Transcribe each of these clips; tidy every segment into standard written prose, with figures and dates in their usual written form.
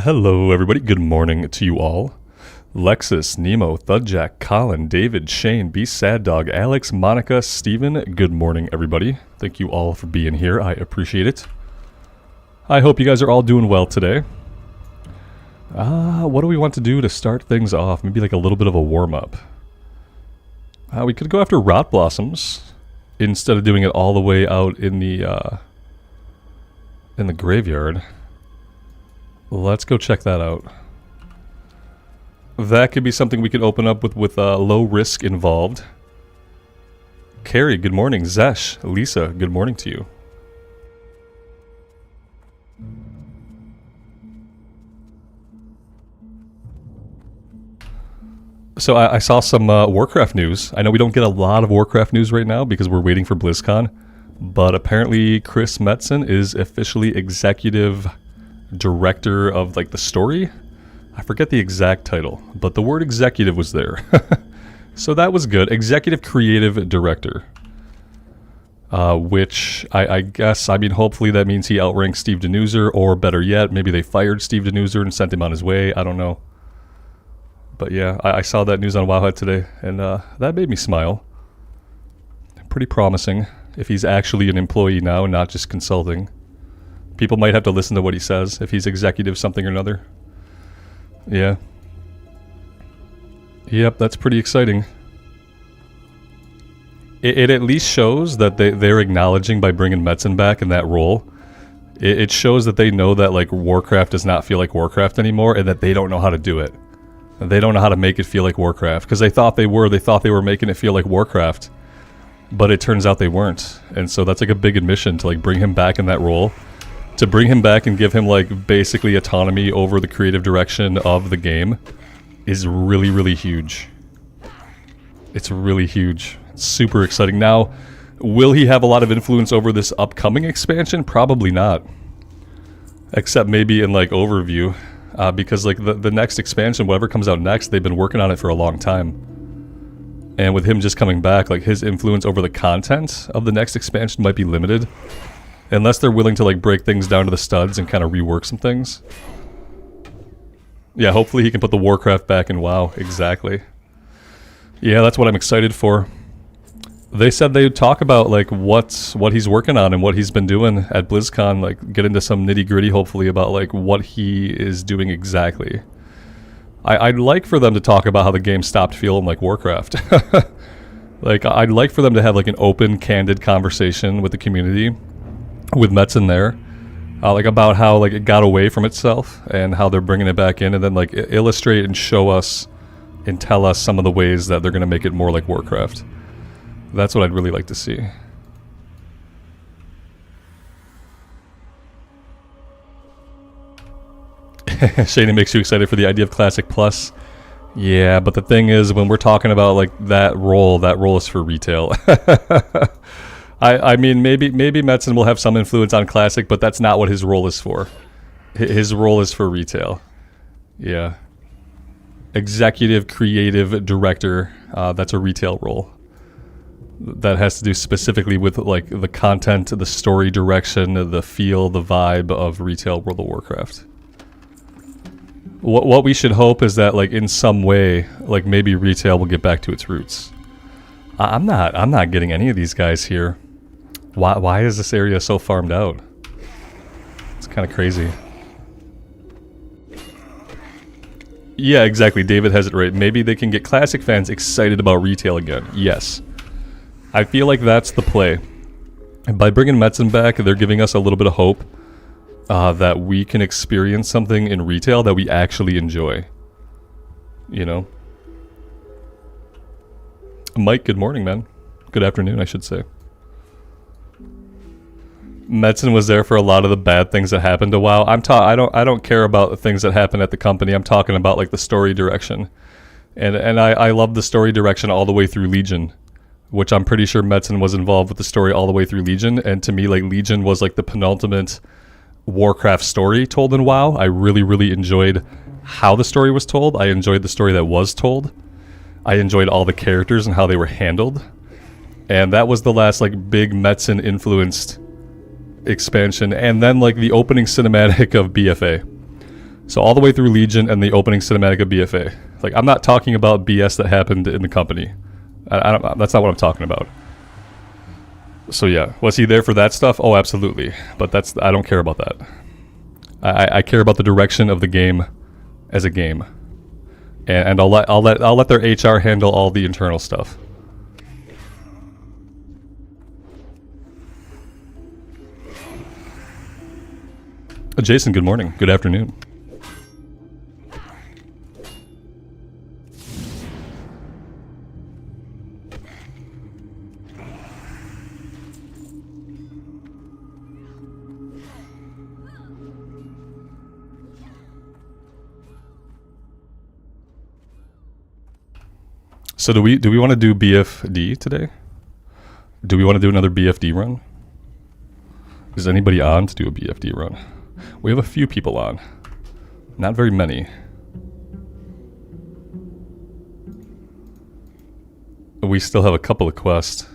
Hello, everybody. Good morning to you all. Lexus, Nemo, Thudjack, Colin, David, Shane, B Sad Dog, Alex, Monica, Steven. Good morning, everybody. Thank you all for being here. I appreciate it. I hope you guys are all doing well today. What do we want to do to start things off? Maybe like a little bit of a warm-up. We could go after Rot Blossoms instead of doing it all the way out in the graveyard. Let's go check that out. That could be something we could open up with low risk involved. Carrie, good morning. Zesh, Lisa, good morning to you. So I saw some Warcraft news. I know we don't get a lot of Warcraft news right now because we're waiting for BlizzCon, but apparently Chris Metzen is officially executive director of like the story. I forget the exact title, but the word executive was there. So that was good. Executive creative director. Which I guess, I mean, hopefully that means he outranks Steve Denuser, or better yet, maybe they fired Steve Denuser and sent him on his way. I don't know. But yeah, I saw that news on Wowhead today, and that made me smile. Pretty promising if he's actually an employee now, not just consulting. People might have to listen to what he says if he's executive something or another. Yeah. Yep, that's pretty exciting. It at least shows that they're acknowledging by bringing Metzen back in that role. It shows that they know that like Warcraft does not feel like Warcraft anymore, and that they don't know how to do it. They don't know how to make it feel like Warcraft, because they thought they were making it feel like Warcraft, but it turns out they weren't. And so that's like a big admission to like bring him back in that role. To bring him back and give him like basically autonomy over the creative direction of the game is really, really huge. It's really huge. It's super exciting. Now, will he have a lot of influence over this upcoming expansion? Probably not. Except maybe in like overview. Because like the next expansion, whatever comes out next, they've been working on it for a long time. And with him just coming back, like his influence over the content of the next expansion might be limited. Unless they're willing to like break things down to the studs and kind of rework some things. Yeah, hopefully he can put the Warcraft back in WoW. Exactly. Yeah, that's what I'm excited for. They said they would talk about like what he's working on and what he's been doing at BlizzCon, like get into some nitty-gritty hopefully about like what he is doing exactly. I'd like for them to talk about how the game stopped feeling like Warcraft. Like I'd like for them to have like an open, candid conversation with the community, with Metzen there, like about how like it got away from itself and how they're bringing it back in, and then like illustrate and show us and tell us some of the ways that they're going to make it more like Warcraft. That's what I'd really like to see. Shane, it makes you excited for the idea of Classic Plus. Yeah, but the thing is, when we're talking about like that role is for retail. I mean, maybe Metzen will have some influence on Classic, but that's not what his role is for. His role is for retail. Yeah. Executive creative director, that's a retail role. That has to do specifically with like the content, the story direction, the feel, the vibe of retail World of Warcraft. What we should hope is that like in some way, like maybe retail will get back to its roots. I'm not getting any of these guys here. Why is this area so farmed out? It's kind of crazy. Yeah, exactly. David has it right. Maybe they can get Classic fans excited about retail again. Yes. I feel like that's the play. And by bringing Metzen back, they're giving us a little bit of hope that we can experience something in retail that we actually enjoy. You know? Mike, good morning, man. Good afternoon, I should say. Metzen was there for a lot of the bad things that happened to WoW. I don't care about the things that happen at the company. I'm talking about like the story direction. And I love the story direction all the way through Legion, which I'm pretty sure Metzen was involved with the story all the way through Legion. And to me, like Legion was like the penultimate Warcraft story told in WoW. I really, really enjoyed how the story was told. I enjoyed the story that was told. I enjoyed all the characters and how they were handled. And that was the last like big Metzen influenced expansion. And then like the opening cinematic of BFA. So all the way through Legion and the opening cinematic of BFA. Like, I'm not talking about BS that happened in the company. That's not what I'm talking about. So yeah, was he there for that stuff? Oh, absolutely. But I don't care about that. I care about the direction of the game as a game, and I'll let their HR handle all the internal stuff. Jason, good morning. Good afternoon. So do we want to do BFD today? Do we want to do another BFD run? Is anybody on to do a BFD run? We have a few people on. Not very many. We still have a couple of quests.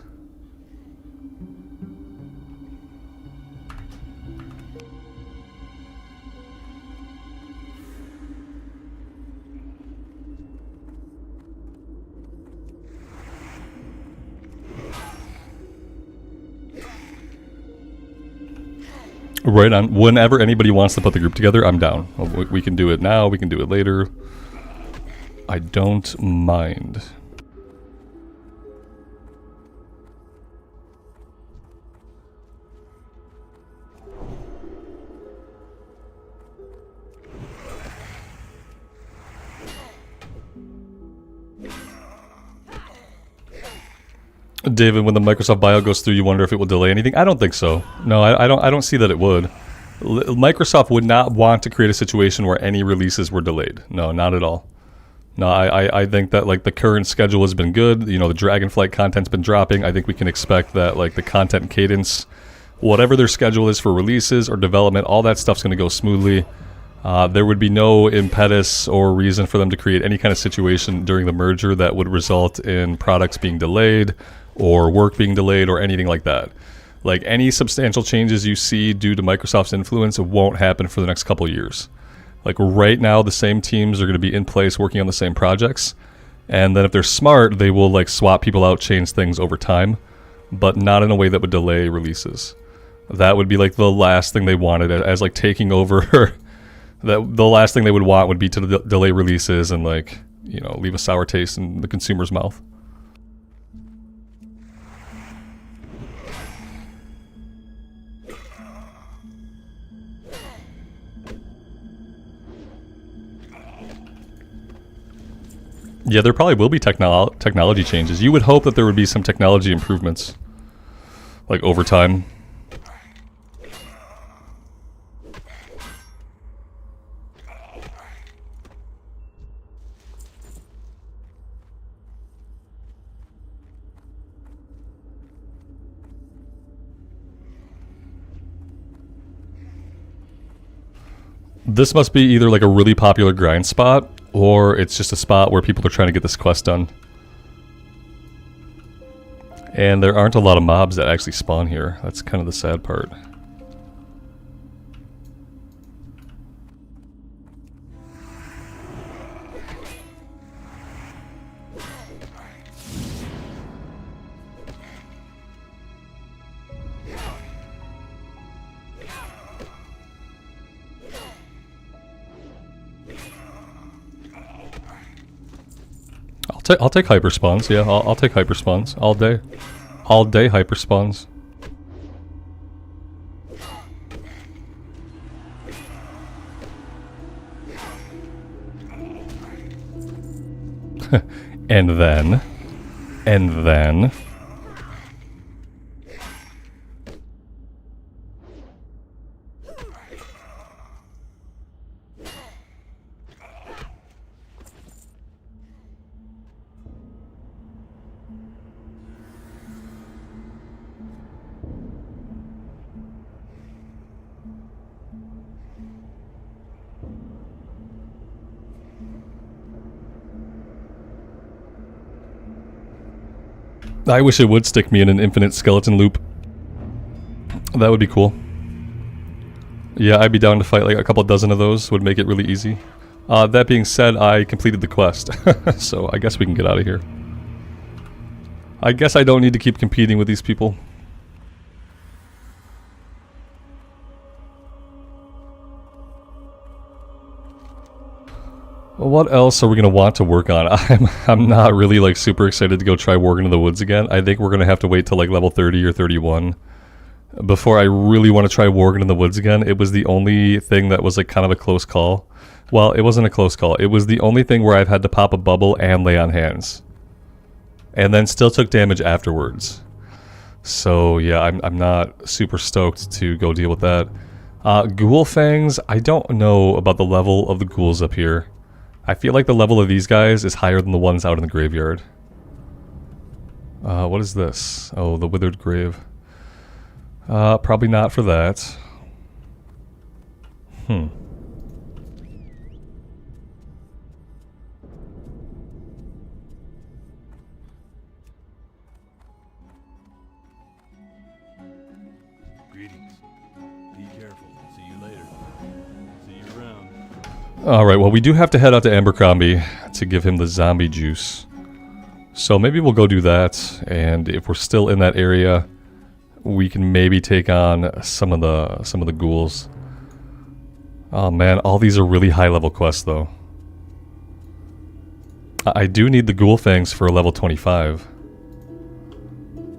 Right on. Whenever anybody wants to put the group together, I'm down. We can do it now, we can do it later. I don't mind. David, when the Microsoft bio goes through, you wonder if it will delay anything? I don't think so. No, I don't see that it would. Microsoft would not want to create a situation where any releases were delayed. No, not at all. No, I think that like the current schedule has been good. You know, the Dragonflight content's been dropping. I think we can expect that like the content cadence, whatever their schedule is for releases or development, all that stuff's going to go smoothly. There would be no impetus or reason for them to create any kind of situation during the merger that would result in products being delayed or work being delayed or anything like that. Like any substantial changes you see due to Microsoft's influence won't happen for the next couple of years. Like right now, the same teams are going to be in place working on the same projects. And then if they're smart, they will like swap people out, change things over time, but not in a way that would delay releases. That would be like the last thing they wanted as like taking over. That the last thing they would want would be to delay releases and like, you know, leave a sour taste in the consumer's mouth. Yeah, there probably will be technology changes. You would hope that there would be some technology improvements, like over time. This must be either like a really popular grind spot, or it's just a spot where people are trying to get this quest done. And there aren't a lot of mobs that actually spawn here. That's kind of the sad part. I'll take hyper spawns. Yeah, I'll take hyper spawns all day. All day hyper spawns. and then I wish it would stick me in an infinite skeleton loop. That would be cool. Yeah, I'd be down to fight like a couple dozen of those, would make it really easy. That being said, I completed the quest, so I guess we can get out of here. I guess I don't need to keep competing with these people. Well, what else are we going to want to work on? I'm not really like super excited to go try Working in the Woods again. I think we're going to have to wait till like level 30 or 31 before I really want to try Working in the Woods again. It was the only thing that was like kind of a close call. Well, it wasn't a close call. It was the only thing where I've had to pop a bubble and lay on hands. And then still took damage afterwards. So yeah, I'm not super stoked to go deal with that. Ghoul Fangs, I don't know about the level of the ghouls up here. I feel like the level of these guys is higher than the ones out in the graveyard. What is this? Oh, the Withered Grave. Probably not for that. Alright, well we do have to head out to Abercrombie to give him the zombie juice. So maybe we'll go do that, and if we're still in that area, we can maybe take on some of the ghouls. Oh man, all these are really high level quests though. I do need the Ghoul Fangs for level 25.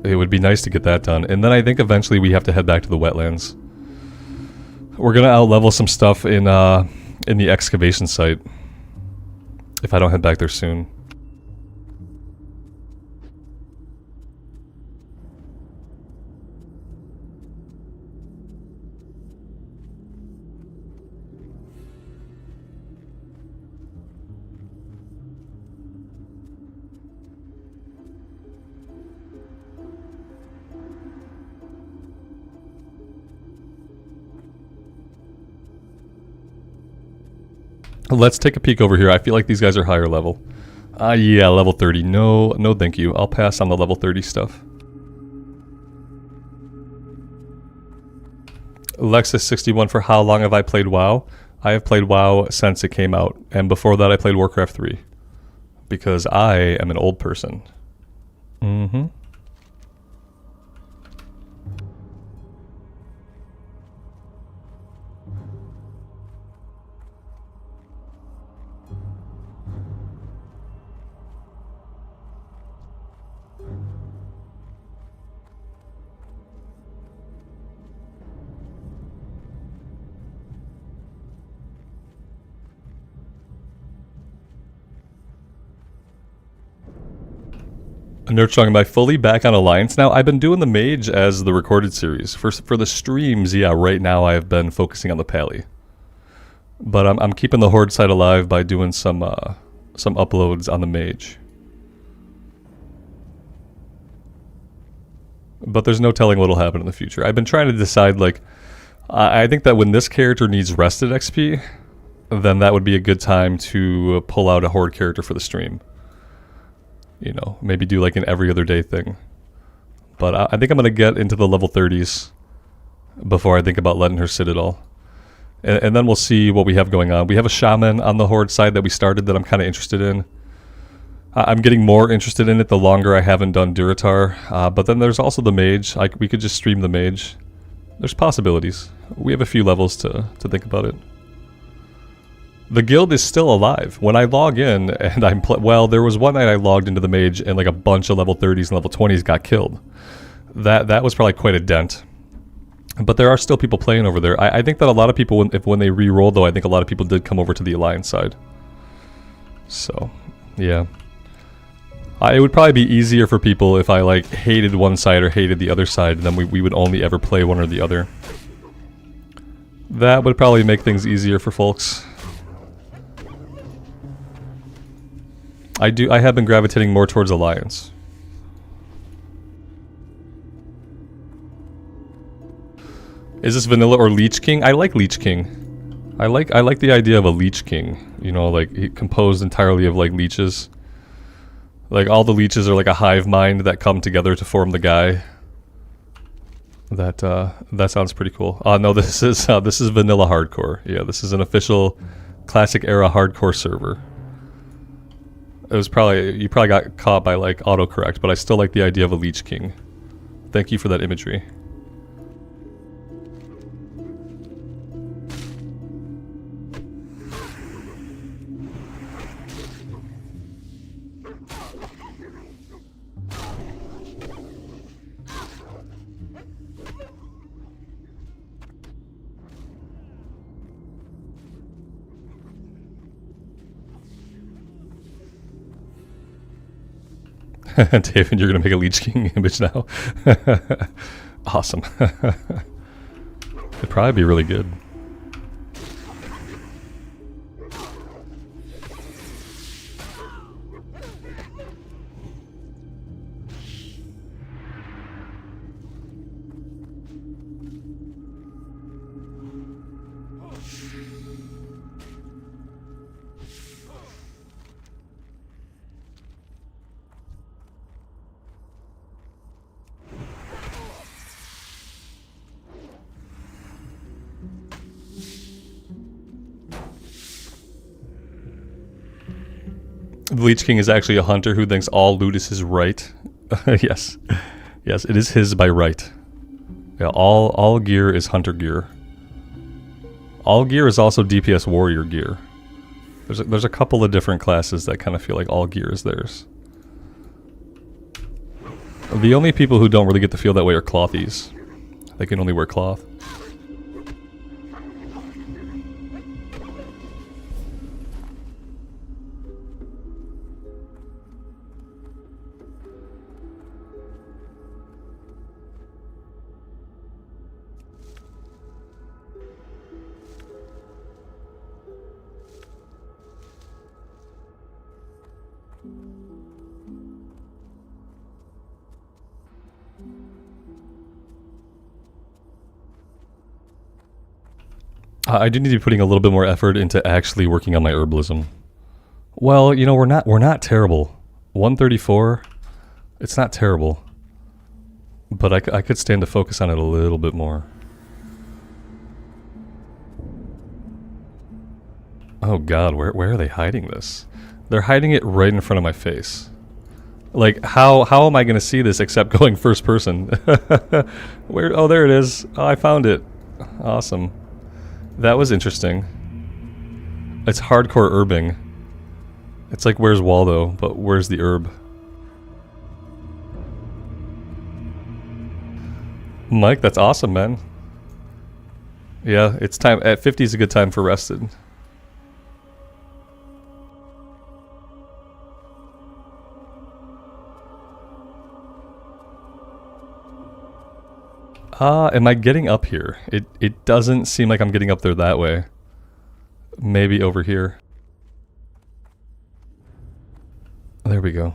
It would be nice to get that done, and then I think eventually we have to head back to the wetlands. We're gonna out-level some stuff in the excavation site, if I don't head back there soon. Let's take a peek over here. I feel like these guys are higher level. Yeah, level 30. No thank you. I'll pass on the level 30 stuff. Alexis61 for how long have I played WoW? I have played WoW since it came out, and before that I played Warcraft 3. Because I am an old person. Nerdstrong, am I fully back on Alliance now? I've been doing the Mage as the recorded series. For the streams, yeah, right now I have been focusing on the Pally. But I'm keeping the Horde side alive by doing some uploads on the Mage. But there's no telling what'll happen in the future. I've been trying to decide, like, I think that when this character needs rested XP, then that would be a good time to pull out a Horde character for the stream. You know, maybe do like an every other day thing. But I think I'm going to get into the level 30s before I think about letting her sit at all. And then we'll see what we have going on. We have a Shaman on the Horde side that we started that I'm kind of interested in. I'm getting more interested in it the longer I haven't done Duratar. But then there's also the Mage. We could just stream the Mage. There's possibilities. We have a few levels to think about it. The guild is still alive. When I log in and I'm well, there was one night I logged into the Mage and like a bunch of level 30s and level 20s got killed. That was probably quite a dent. But there are still people playing over there. I think that a lot of people, when they re-roll though, I think a lot of people did come over to the Alliance side. So, yeah. It would probably be easier for people if I like hated one side or hated the other side, and then we would only ever play one or the other. That would probably make things easier for folks. I have been gravitating more towards Alliance. Is this vanilla or Leech King? I like Leech King. I like the idea of a Leech King. You know, like composed entirely of like leeches. Like all the leeches are like a hive mind that come together to form the guy. That sounds pretty cool. No, this is vanilla hardcore. Yeah, this is an official classic era hardcore server. It was you probably got caught by like autocorrect, but I still like the idea of a Leech King. Thank you for that imagery. David, you're gonna make a Leech King image now. Awesome. It'd probably be really good. The Leech King is actually a hunter who thinks all loot is his right. Yes. Yes, it is his by right. Yeah, all gear is hunter gear. All gear is also DPS warrior gear. There's a couple of different classes that kind of feel like all gear is theirs. The only people who don't really get to feel that way are clothies. They can only wear cloth. I do need to be putting a little bit more effort into actually working on my herbalism. Well, you know, we're not terrible. 134, it's not terrible. But I could stand to focus on it a little bit more. Oh god, where are they hiding this? They're hiding it right in front of my face. Like, how am I going to see this except going first person? Where? Oh, there it is. Oh, I found it. Awesome. That was interesting. It's hardcore herbing. It's like, where's Waldo, but where's the herb? Mike, that's awesome, man. Yeah, it's time. At 50 is a good time for rested. Am I getting up here? It doesn't seem like I'm getting up there that way. Maybe over here. There we go.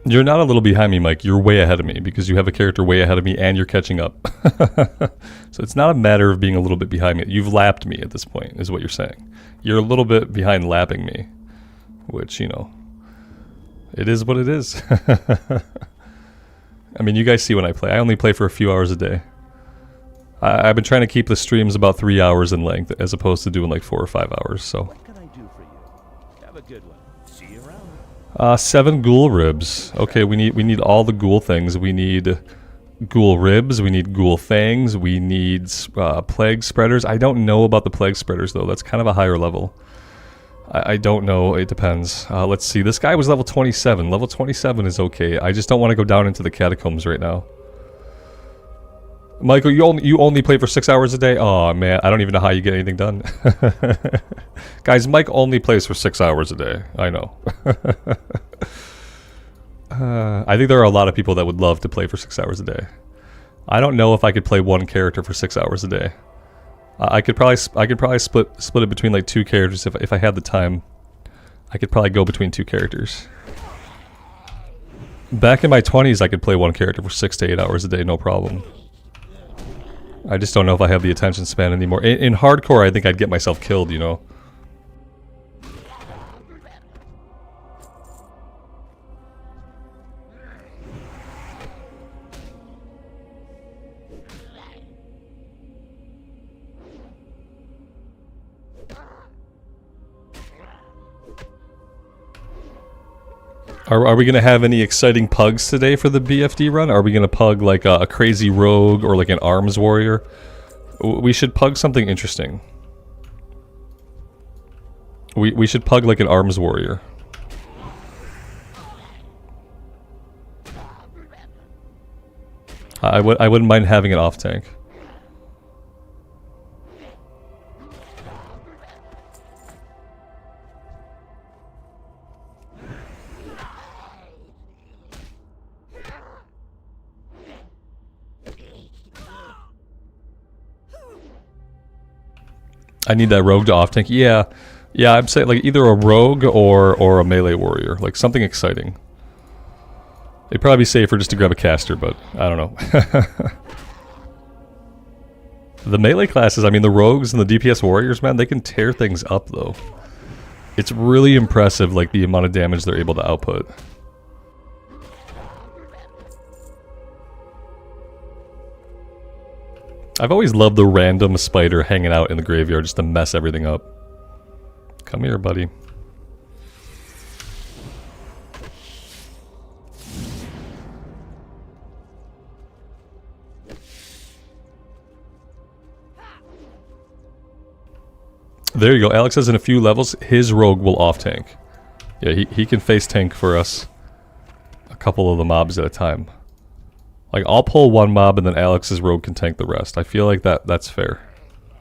You're not a little behind me, Mike. You're way ahead of me because you have a character way ahead of me and you're catching up. So it's not a matter of being a little bit behind me. You've lapped me at this point, is what you're saying. You're a little bit behind lapping me, which, you know, it is what it is. I mean, you guys see when I play. I only play for a few hours a day. I've been trying to keep the streams about 3 hours in length as opposed to doing like 4 or 5 hours, so. What can I do for you? Have a good one. See you around. 7 ghoul ribs. Okay, we need all the ghoul things. We need ghoul ribs, we need ghoul fangs, we need plague spreaders. I don't know about the plague spreaders though. That's kind of a higher level. I don't know. It depends. Let's see. This guy was level 27. Level 27 is okay. I just don't want to go down into the catacombs right now. Michael, you only play for 6 hours a day? Oh man, I don't even know how you get anything done. Guys, Mike only plays for 6 hours a day. I know. I think there are a lot of people that would love to play for 6 hours a day. I don't know if I could play one character for 6 hours a day. I could probably split it between like 2 characters if I had the time. I could probably go between 2 characters. Back in my 20s, I could play one character for 6 to 8 hours a day, no problem. I just don't know if I have the attention span anymore. In hardcore, I think I'd get myself killed, you know. Are we going to have any exciting pugs today for the BFD run? Are we going to pug like a crazy rogue or like an arms warrior? We should pug something interesting. We should pug like an arms warrior. I wouldn't mind having an off tank. I need that rogue to off tank. Yeah, I'm saying like either a rogue or a melee warrior, like something exciting. It'd probably be safer just to grab a caster, but I don't know. The melee classes, I mean the rogues and the DPS warriors, man, they can tear things up though. It's really impressive, like the amount of damage they're able to output. I've always loved the random spider hanging out in the graveyard just to mess everything up. Come here, buddy. There you go. Alex says in a few levels, his rogue will off tank. Yeah, he can face tank for us a couple of the mobs at a time. Like, I'll pull one mob and then Alex's rogue can tank the rest. I feel like that's fair.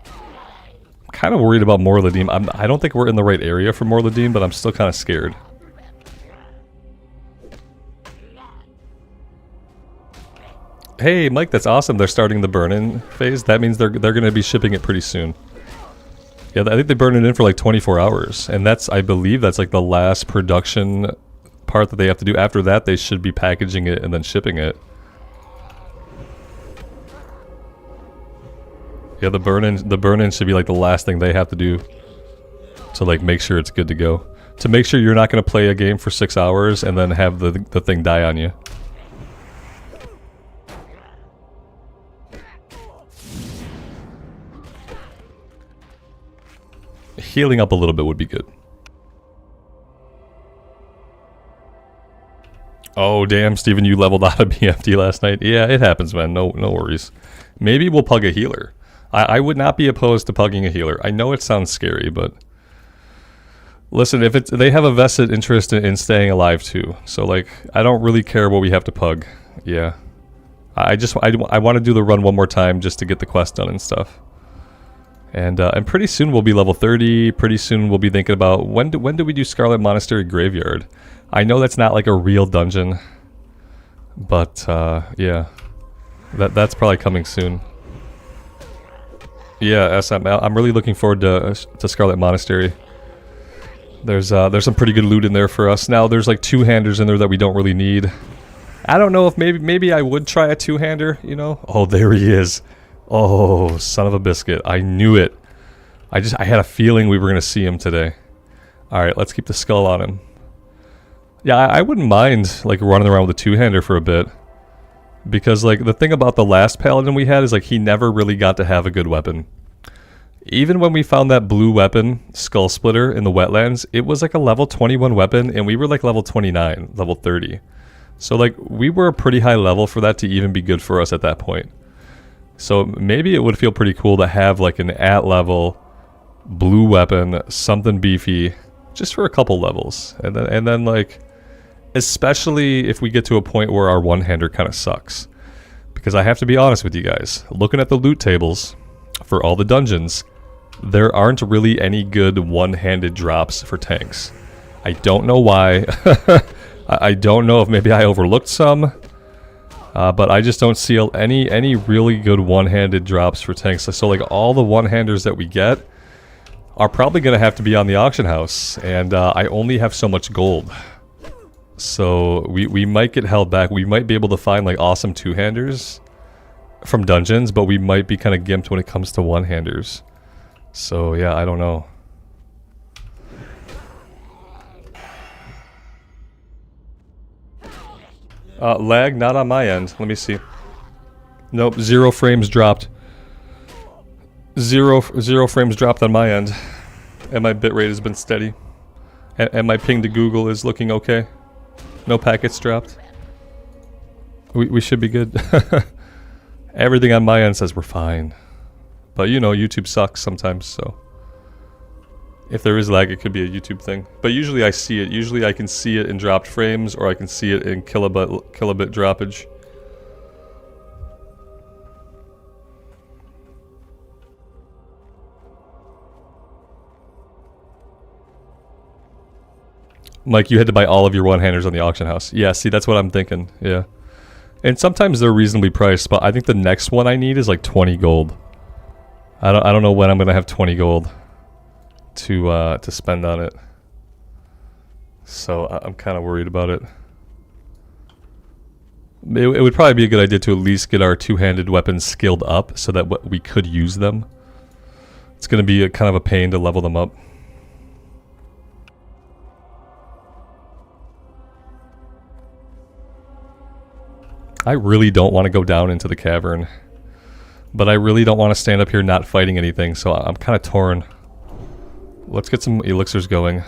I'm kind of worried about Morladim. I don't think we're in the right area for Morladim, but I'm still kind of scared. Hey, Mike, that's awesome. They're starting the burn-in phase. That means they're going to be shipping it pretty soon. Yeah, I think they burn it in for like 24 hours. And that's, I believe, that's like the last production part that they have to do. After that, they should be packaging it and then shipping it. Yeah, the burn-in should be like the last thing they have to do to like make sure it's good to go. To make sure you're not going to play a game for 6 hours and then have the thing die on you. Healing up a little bit would be good. Oh damn, Steven, you leveled out of BFD last night. Yeah, it happens, man. No worries. Maybe we'll pug a healer. I would not be opposed to pugging a healer. I know it sounds scary, but listen, if they have a vested interest in staying alive too. So like, I don't really care what we have to pug. Yeah, I want to do the run one more time just to get the quest done and stuff. And pretty soon we'll be level 30. Pretty soon we'll be thinking about when do we do Scarlet Monastery Graveyard. I know that's not like a real dungeon, but yeah, that's probably coming soon. Yeah, SM. I'm really looking forward to Scarlet Monastery. There's some pretty good loot in there for us. Now there's like 2-handers in there that we don't really need. I don't know if maybe I would try a 2-hander, you know? Oh, there he is. Oh, son of a biscuit. I knew it. I had a feeling we were going to see him today. Alright, let's keep the skull on him. Yeah, I wouldn't mind like running around with a 2-hander for a bit. Because like the thing about the last paladin we had is like he never really got to have a good weapon. Even when we found that blue weapon, Skull Splitter, in the wetlands, it was like a level 21 weapon and we were like level 29, level 30. So like we were a pretty high level for that to even be good for us at that point. So maybe it would feel pretty cool to have like an at-level blue weapon, something beefy, just for a couple levels. And then like, especially if we get to a point where our one-hander kind of sucks. Because I have to be honest with you guys, looking at the loot tables for all the dungeons, there aren't really any good one-handed drops for tanks. I don't know why. I don't know if maybe I overlooked some, but I just don't see any really good one-handed drops for tanks. So like all the one-handers that we get are probably going to have to be on the auction house, and I only have so much gold. So we might get held back. We might be able to find like awesome two-handers from dungeons, but we might be kind of gimped when it comes to one-handers. So yeah, I don't know. Lag, not on my end. Let me see. Nope, 0 frames dropped. Zero frames dropped on my end. And my bitrate has been steady. And my ping to Google is looking okay. No packets dropped. We should be good. Everything on my end says we're fine. But you know, YouTube sucks sometimes, so... If there is lag, it could be a YouTube thing. But usually I see it. Usually I can see it in dropped frames, or I can see it in kilobit droppage. Mike, you had to buy all of your one-handers on the auction house. Yeah, see, that's what I'm thinking. Yeah. And sometimes they're reasonably priced, but I think the next one I need is like 20 gold. I don't know when I'm gonna have 20 gold to spend on it. So I'm kind of worried about it. It would probably be a good idea to at least get our two-handed weapons skilled up so that we could use them. It's going to be a kind of a pain to level them up. I really don't want to go down into the cavern, but I really don't want to stand up here not fighting anything, so I'm kind of torn. Let's get some elixirs going.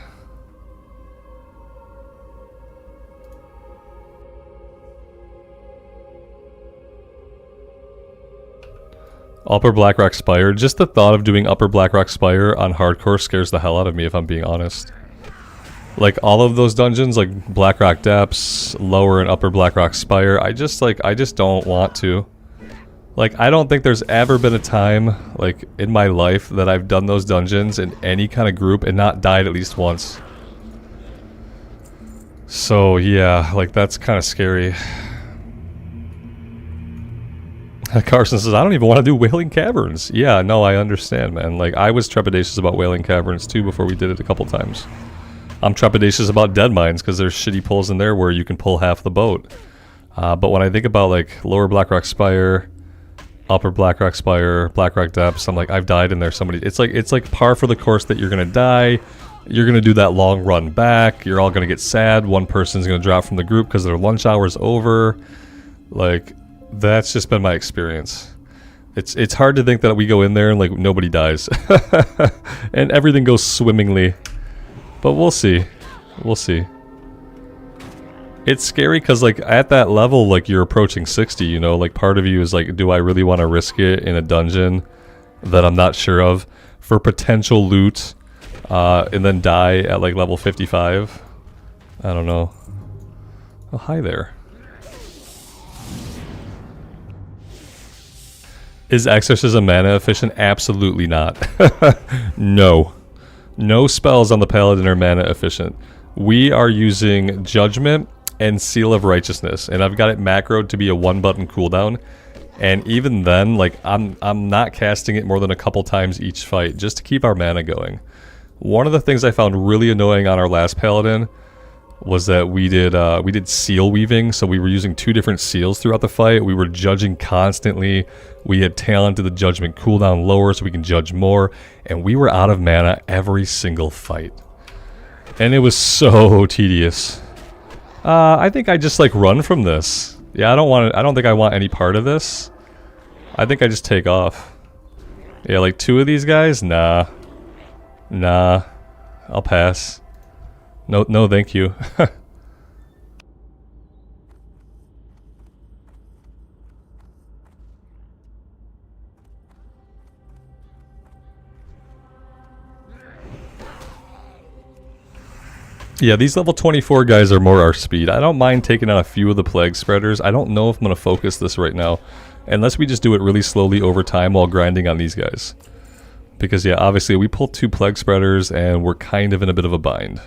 Upper Blackrock Spire. Just the thought of doing Upper Blackrock Spire on hardcore scares the hell out of me, if I'm being honest. Like all of those dungeons, like Blackrock Depths, Lower and Upper Blackrock Spire, I just don't want to. Like, I don't think there's ever been a time, like, in my life that I've done those dungeons in any kind of group and not died at least once. So, yeah, like, that's kind of scary. Carson says, I don't even want to do Wailing Caverns. Yeah, no, I understand, man. Like, I was trepidatious about Wailing Caverns, too, before we did it a couple times. I'm trepidatious about Dead Mines, because there's shitty pulls in there where you can pull half the boat. But when I think about, like, Lower Blackrock Spire... Upper Blackrock Spire, Blackrock Depths, I'm like, I've died in there so many. It's like par for the course that you're gonna die. You're gonna do that long run back. You're all gonna get sad. One person's gonna drop from the group because their lunch hour's over. Like, that's just been my experience. It's hard to think that we go in there and like nobody dies, and everything goes swimmingly. But we'll see. We'll see. It's scary because, like, at that level, like, you're approaching 60, you know? Like, part of you is like, do I really want to risk it in a dungeon that I'm not sure of for potential loot, and then die at, like, level 55? I don't know. Oh, hi there. Is Exorcism mana efficient? Absolutely not. No. No spells on the Paladin are mana efficient. We are using Judgment and Seal of Righteousness, and I've got it macroed to be a 1-button cooldown, and even then, like, I'm not casting it more than a couple times each fight just to keep our mana going. One of the things I found really annoying on our last Paladin was that we did seal weaving, so we were using 2 different seals throughout the fight. We were judging constantly. We had talented the Judgment cooldown lower so we can judge more, and we were out of mana every single fight. And it was so tedious. I think I just like run from this. Yeah, I don't think I want any part of this. I think I just take off. Yeah, like 2 of these guys? Nah. Nah. I'll pass. No, thank you. Yeah, these level 24 guys are more our speed. I don't mind taking out a few of the Plague Spreaders. I don't know if I'm going to focus this right now. Unless we just do it really slowly over time while grinding on these guys. Because, yeah, obviously we pulled 2 Plague Spreaders and we're kind of in a bit of a bind.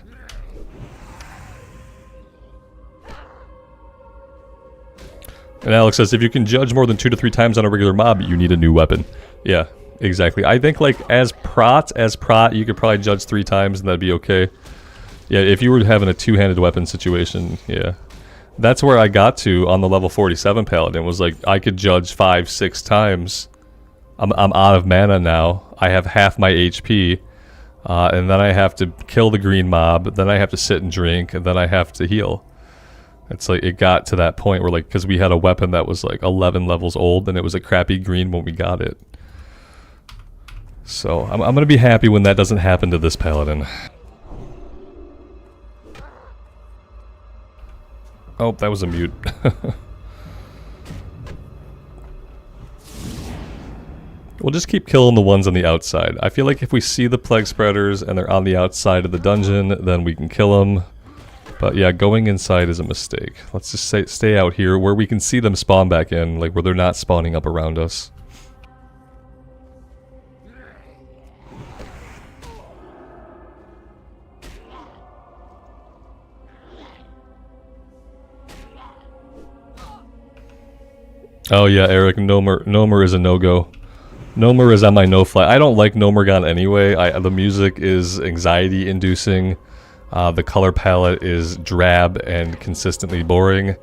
And Alex says, if you can judge more than 2 to 3 times on a regular mob, you need a new weapon. Yeah, exactly. I think like as prot, you could probably judge 3 times and that'd be okay. Yeah, if you were having a 2-handed weapon situation, yeah. That's where I got to on the level 47 Paladin, was like, I could judge 5, 6 times. I'm out of mana now. I have half my HP. And then I have to kill the green mob, then I have to sit and drink, and then I have to heal. It's like, it got to that point where like, because we had a weapon that was like 11 levels old, and it was a crappy green when we got it. So, I'm gonna be happy when that doesn't happen to this Paladin. Oh, that was a mute. We'll just keep killing the ones on the outside. I feel like if we see the plague spreaders and they're on the outside of the dungeon, then we can kill them. But yeah, going inside is a mistake. Let's just stay out here where we can see them spawn back in, like where they're not spawning up around us. Oh yeah, Eric, Nomer is a no-go. Nomer is on my no-fly. I don't like Nomergon anyway. The music is anxiety-inducing. The color palette is drab and consistently boring.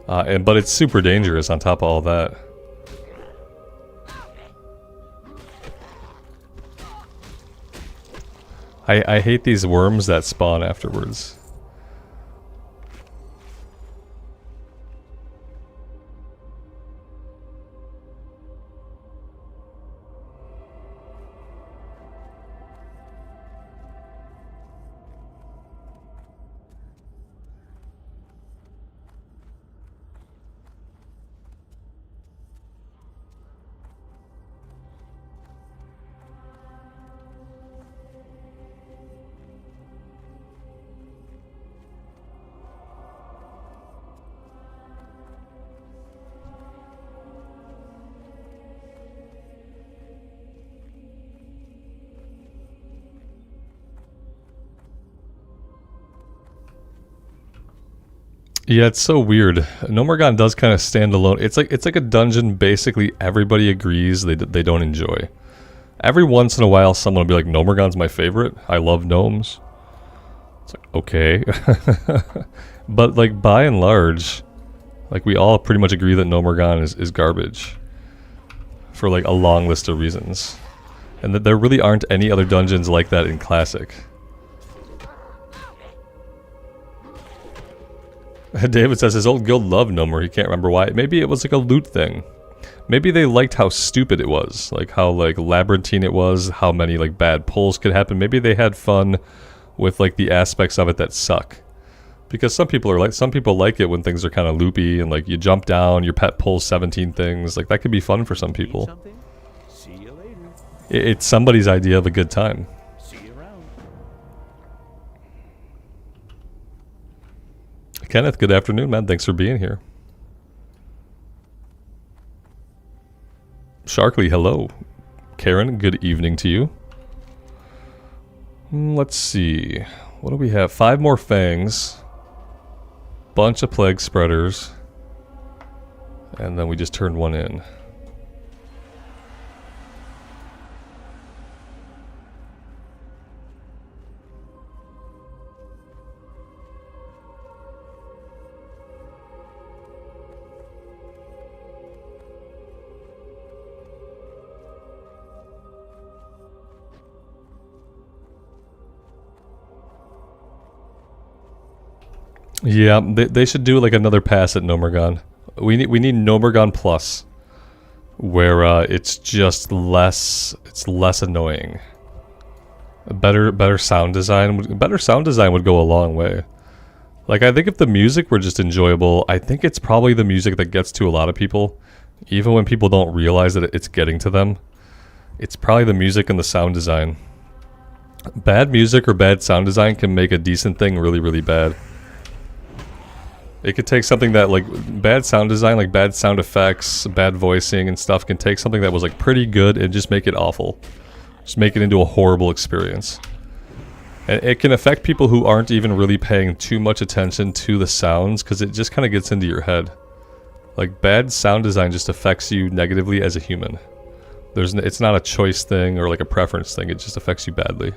But it's super dangerous on top of all that. I hate these worms that spawn afterwards. Yeah, it's so weird. Nomergon does kind of stand alone. It's like a dungeon basically everybody agrees they don't enjoy. Every once in a while someone will be like, Nomergon's my favorite. I love gnomes. It's like, okay. But like by and large, like we all pretty much agree that Nomergon is garbage. For like a long list of reasons. And that there really aren't any other dungeons like that in Classic. David says his old guild loved Nomer, he can't remember why. Maybe it was like a loot thing. Maybe they liked how stupid it was. Like how like labyrinthine it was, how many like bad pulls could happen. Maybe they had fun with like the aspects of it that suck. Because some people like it when things are kind of loopy and like you jump down, your pet pulls 17 things. Like that could be fun for some people. See you later. It's somebody's idea of a good time. Kenneth, good afternoon, man. Thanks for being here. Sharkly, hello. Karen, good evening to you. Let's see. What do we have? 5 more fangs. Bunch of plague spreaders. And then we just turned one in. Yeah, they should do like another pass at Nomergon. We need Nomergon Plus, where it's just less annoying. Better sound design would go a long way. Like I think if the music were just enjoyable, I think it's probably the music that gets to a lot of people, even when people don't realize that it's getting to them. It's probably the music and the sound design. Bad music or bad sound design can make a decent thing really, really bad. It could take something that, like, bad sound design, like bad sound effects, bad voicing and stuff, can take something that was, like, pretty good and just make it awful. Just make it into a horrible experience. And it can affect people who aren't even really paying too much attention to the sounds, because it just kind of gets into your head. Like, bad sound design just affects you negatively as a human. It's not a choice thing or like a preference thing, it just affects you badly.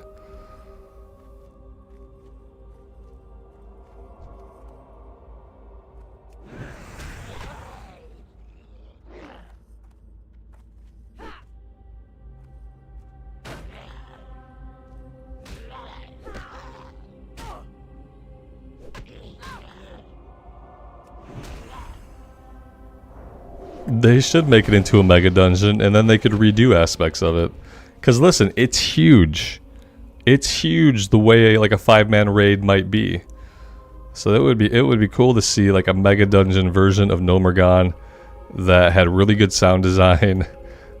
They should make it into a mega dungeon, and then they could redo aspects of it. Because listen, it's huge. It's huge the way like a 5-man raid might be. So it would be cool to see like a mega dungeon version of Nomergon that had really good sound design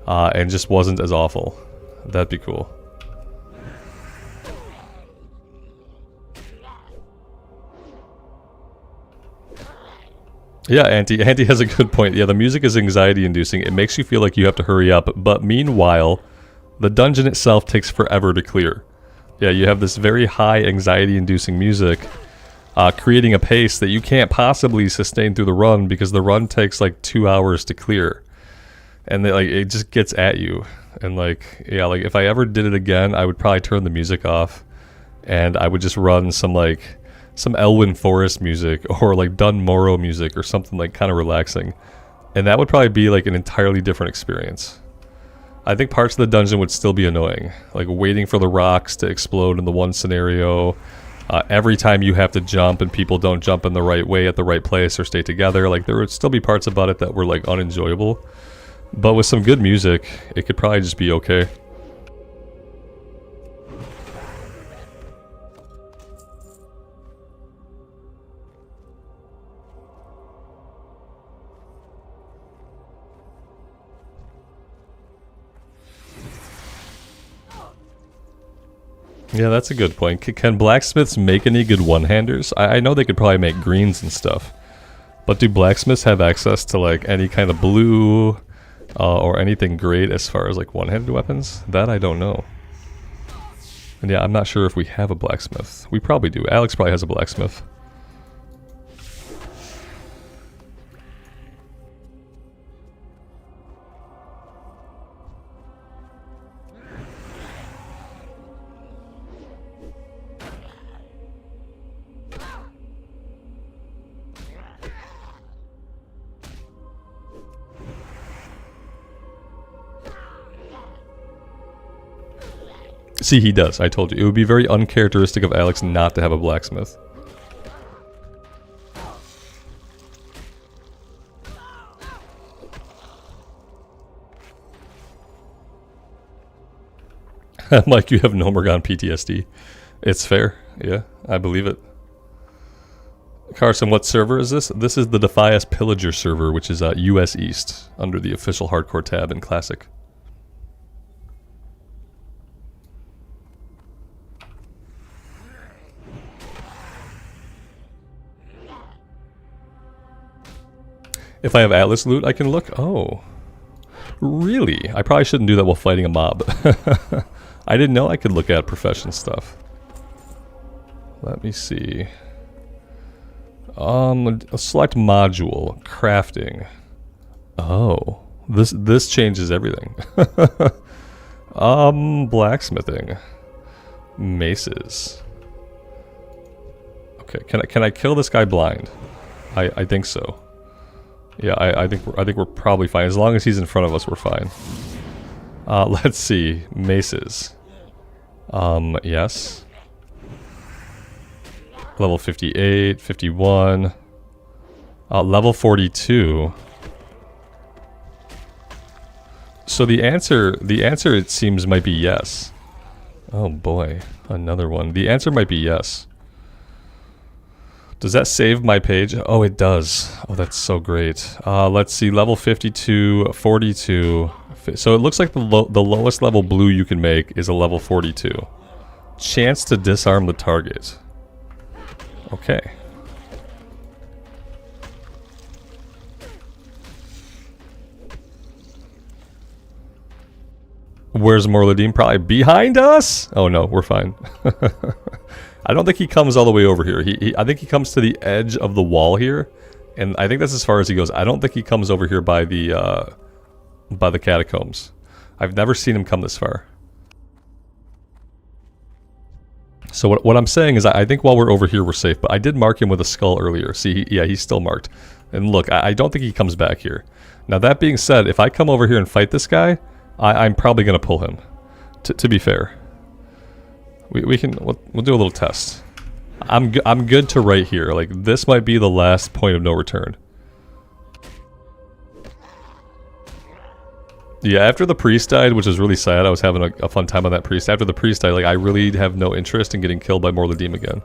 and just wasn't as awful. That'd be cool. Yeah, Auntie has a good point. Yeah, the music is anxiety inducing. It makes you feel like you have to hurry up, but meanwhile, the dungeon itself takes forever to clear. Yeah, you have this very high anxiety inducing music, creating a pace that you can't possibly sustain through the run because the run takes like 2 hours to clear. And it just gets at you. And like, yeah, like if I ever did it again, I would probably turn the music off and I would just run some Elwyn Forest music or like Dun Morrow music or something like kind of relaxing. And that would probably be like an entirely different experience. I think parts of the dungeon would still be annoying. Like waiting for the rocks to explode in the one scenario. Every time you have to jump and people don't jump in the right way at the right place or stay together. Like there would still be parts about it that were like unenjoyable. But with some good music, it could probably just be okay. Yeah, that's a good point. Can blacksmiths make any good one-handers? I know they could probably make greens and stuff. But do blacksmiths have access to like any kind of blue or anything great as far as like one-handed weapons? That I don't know. And yeah, I'm not sure if we have a blacksmith. We probably do. Alex probably has a blacksmith. See, he does. I told you. It would be very uncharacteristic of Alex not to have a blacksmith. Mike, you have Nomergon PTSD. It's fair. Yeah, I believe it. Carson, what server is this? This is the Defias Pillager server, which is US East, under the official hardcore tab in Classic. If I have Atlas loot, I can look. Oh. Really? I probably shouldn't do that while fighting a mob. I didn't know I could look at profession stuff. Let me see. Select module. Crafting. Oh. This changes everything. Blacksmithing. Maces. Okay, can I kill this guy blind? I think so. Yeah, I think we're probably fine. As long as he's in front of us, we're fine. Let's see. Maces. Yes. Level 58, 51. Level 42. So the answer it seems might be yes. Oh boy, another one. The answer might be yes. Does that save my page? Oh, it does. Oh, that's so great. Let's see, level 52, 42. So it looks like the lowest level blue you can make is a level 42. Chance to disarm the target. Okay. Where's Morladim? Probably behind us? Oh no, we're fine. I don't think he comes all the way over here. I think he comes to the edge of the wall here, And I think that's as far as he goes. I don't think he comes over here by the catacombs. I've never seen him come this far. So what I'm saying is I think while we're over here we're safe, but I did mark him with a skull earlier. See, yeah, he's still marked. And look, I don't think he comes back here. Now that being said, if I come over here and fight this guy, I'm probably going to pull him, to be fair. We'll do a little test. I'm good to right here. Like, this might be the last point of no return. Yeah, after the priest died, which is really sad, I was having a fun time on that priest. After the priest died, like, I really have no interest in getting killed by Morladim again.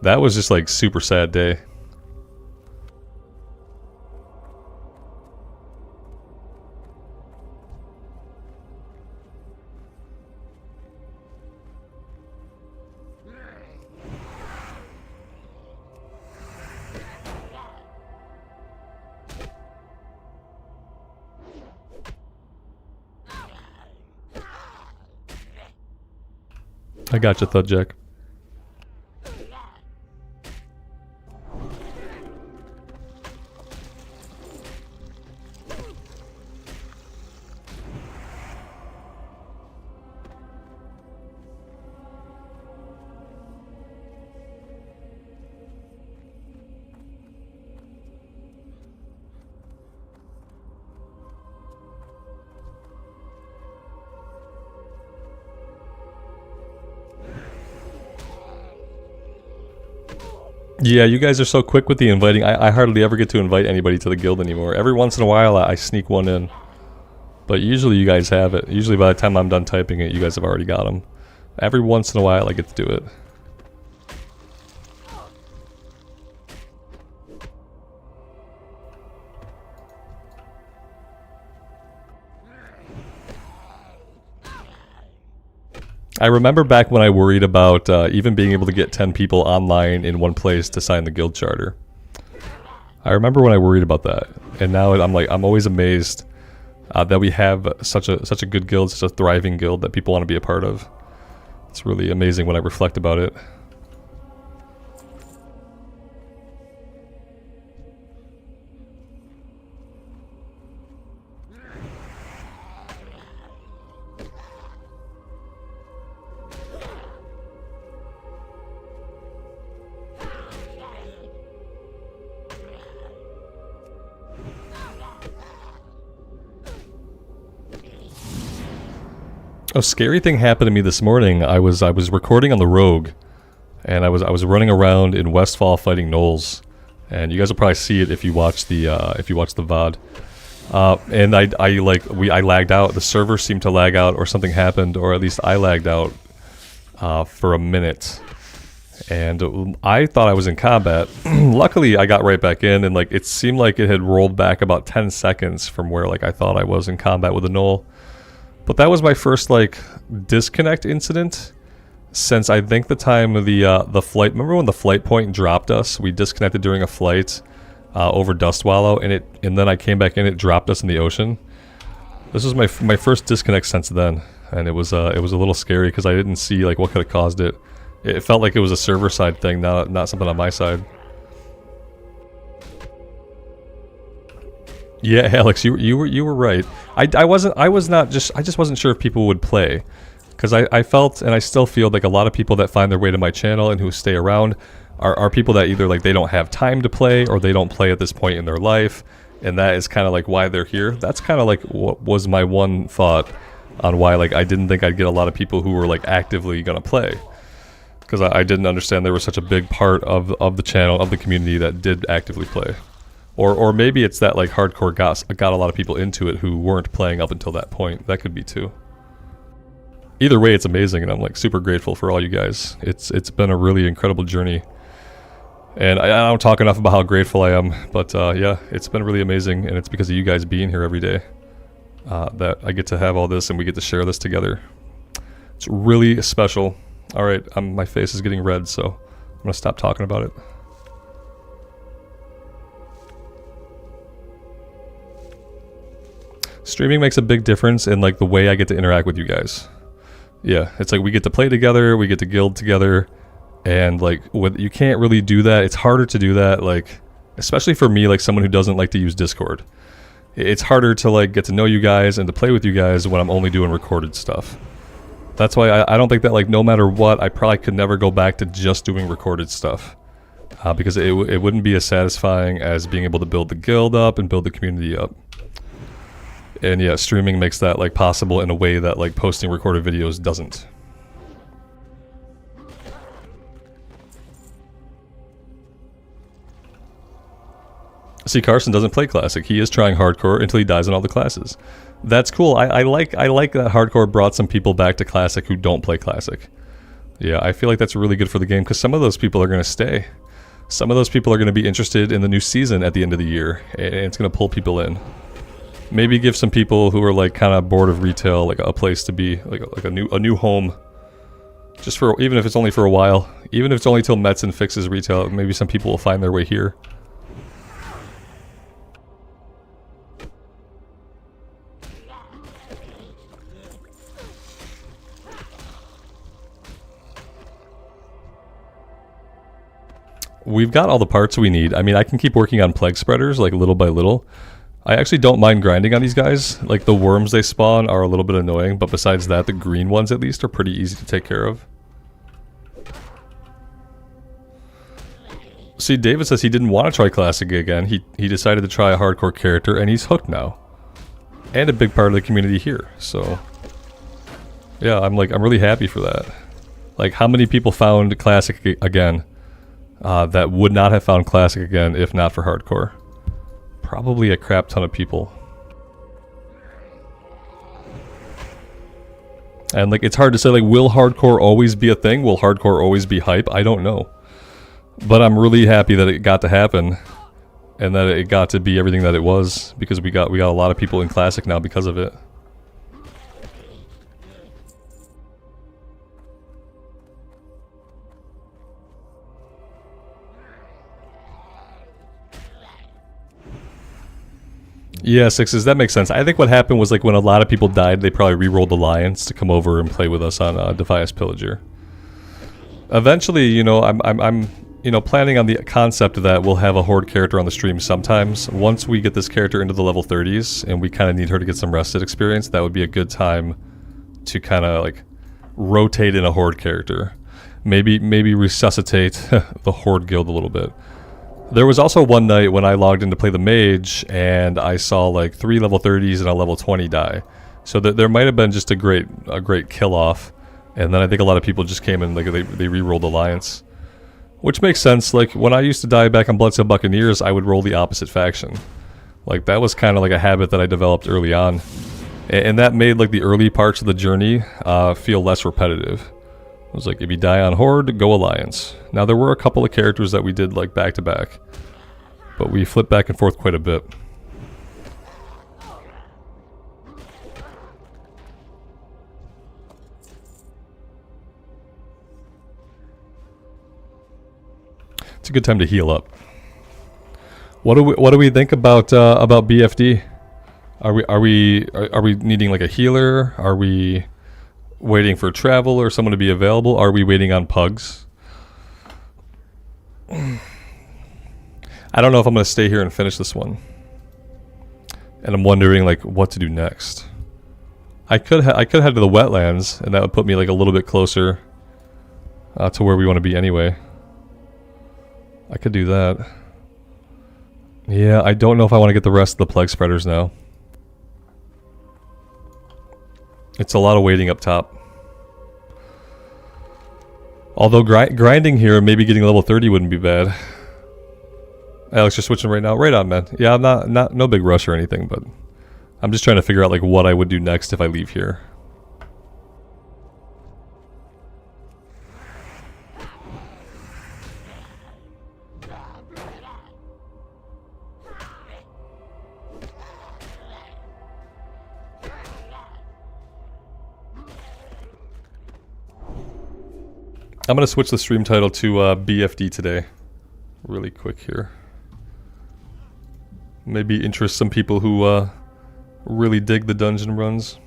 That was just, like, super sad day. I got you, Thudjack. Yeah, you guys are so quick with the inviting. I hardly ever get to invite anybody to the guild anymore. Every once in a while, I sneak one in. But usually you guys have it. Usually by the time I'm done typing it, you guys have already got them. Every once in a while, I get to do it. I remember back when I worried about even being able to get 10 people online in one place to sign the guild charter. I remember when I worried about that, and now I'm always amazed that we have such a good guild, such a thriving guild that people want to be a part of. It's really amazing when I reflect about it. A scary thing happened to me this morning. I was recording on the Rogue, and I was running around in Westfall fighting gnolls, and you guys will probably see it if you watch the VOD. And I lagged out. The server seemed to lag out, or something happened, or at least I lagged out for a minute. And I thought I was in combat. Luckily, I got right back in, and like it seemed like it had rolled back about 10 seconds from where like I thought I was in combat with a gnoll. But that was my first like disconnect incident since I think the time of the flight. Remember when the flight point dropped us? We disconnected during a flight over Dustwallow, and then I came back in. It dropped us in the ocean. This was my first disconnect since then, and it was a little scary because I didn't see like what could have caused it. It felt like it was a server side thing, not something on my side. Yeah, Alex, you were right. I just wasn't sure if people would play, because I felt and I still feel like a lot of people that find their way to my channel and who stay around are people that either like they don't have time to play or they don't play at this point in their life, and that is kind of like why they're here. That's kind of like what was my one thought on why like I didn't think I'd get a lot of people who were like actively gonna play, because I didn't understand there was such a big part of the channel, of the community, that did actively play. Or maybe it's that like hardcore got a lot of people into it who weren't playing up until that point. That could be too. Either way, it's amazing, and I'm like super grateful for all you guys. It's been a really incredible journey, and I don't talk enough about how grateful I am. But yeah, it's been really amazing, and it's because of you guys being here every day that I get to have all this and we get to share this together. It's really special. All right, my face is getting red, so I'm gonna stop talking about it. Streaming makes a big difference in like the way I get to interact with you guys. Yeah, it's like we get to play together, we get to guild together, and like you can't really do that. It's harder to do that like especially for me, like someone who doesn't like to use Discord. It's harder to like get to know you guys and to play with you guys when I'm only doing recorded stuff. That's why I don't think that like no matter what, I probably could never go back to just doing recorded stuff. Because it wouldn't be as satisfying as being able to build the guild up and build the community up. And yeah, streaming makes that like possible in a way that like posting recorded videos doesn't. See, Carson doesn't play Classic. He is trying Hardcore until he dies in all the classes. That's cool. I like that Hardcore brought some people back to Classic who don't play Classic. Yeah, I feel like that's really good for the game because some of those people are going to stay. Some of those people are going to be interested in the new season at the end of the year, and it's going to pull people in. Maybe give some people who are like kind of bored of retail like a place to be, like a new home. Just for, even if it's only for a while, even if it's only till Metzen fixes retail, maybe some people will find their way here. We've got all the parts we need. I mean, I can keep working on plague spreaders, like little by little. I actually don't mind grinding on these guys. Like the worms they spawn are a little bit annoying, but besides that, the green ones at least are pretty easy to take care of. See, David says he didn't want to try Classic again. He decided to try a hardcore character, and he's hooked now. And a big part of the community here, so... Yeah, I'm really happy for that. Like, how many people found Classic again? That would not have found Classic again if not for Hardcore. Probably a crap ton of people. And like, it's hard to say, like, will Hardcore always be a thing? Will Hardcore always be hype? I don't know. But I'm really happy that it got to happen. And that it got to be everything that it was. Because we got a lot of people in Classic now because of it. Yeah, Sixes, that makes sense. I think what happened was like when a lot of people died, they probably re-rolled Alliance to come over and play with us on Defias Pillager. Eventually, you know, I'm you know, planning on the concept that we'll have a Horde character on the stream sometimes. Once we get this character into the level 30s and we kind of need her to get some rested experience, that would be a good time to kind of like rotate in a Horde character. Maybe resuscitate the Horde guild a little bit. There was also one night when I logged in to play the mage and I saw like 3 level 30s and a level 20 die. So there might have been just a great kill off, and then I think a lot of people just came in, like they re-rolled Alliance. Which makes sense. Like when I used to die back on Bloodstone Buccaneers, I would roll the opposite faction. Like that was kind of like a habit that I developed early on. And that made like the early parts of the journey feel less repetitive. It was like, if you die on Horde, go Alliance. Now there were a couple of characters that we did like back to back, but we flipped back and forth quite a bit. It's a good time to heal up. What do we think about BFD? Are we needing like a healer? Are we waiting for travel or someone to be available? Are we waiting on PUGS? I don't know if I'm going to stay here and finish this one. And I'm wondering like what to do next. I could head to the wetlands, and that would put me like a little bit closer to where we want to be anyway. I could do that. Yeah, I don't know if I want to get the rest of the plague spreaders now. It's a lot of waiting up top. Although grinding here, maybe getting level 30 wouldn't be bad. Alex, you're switching right now? Right on, man. Yeah, I'm not no big rush or anything, but I'm just trying to figure out like what I would do next if I leave here. I'm going to switch the stream title to BFD today. Really quick here. Maybe interest some people who really dig the dungeon runs.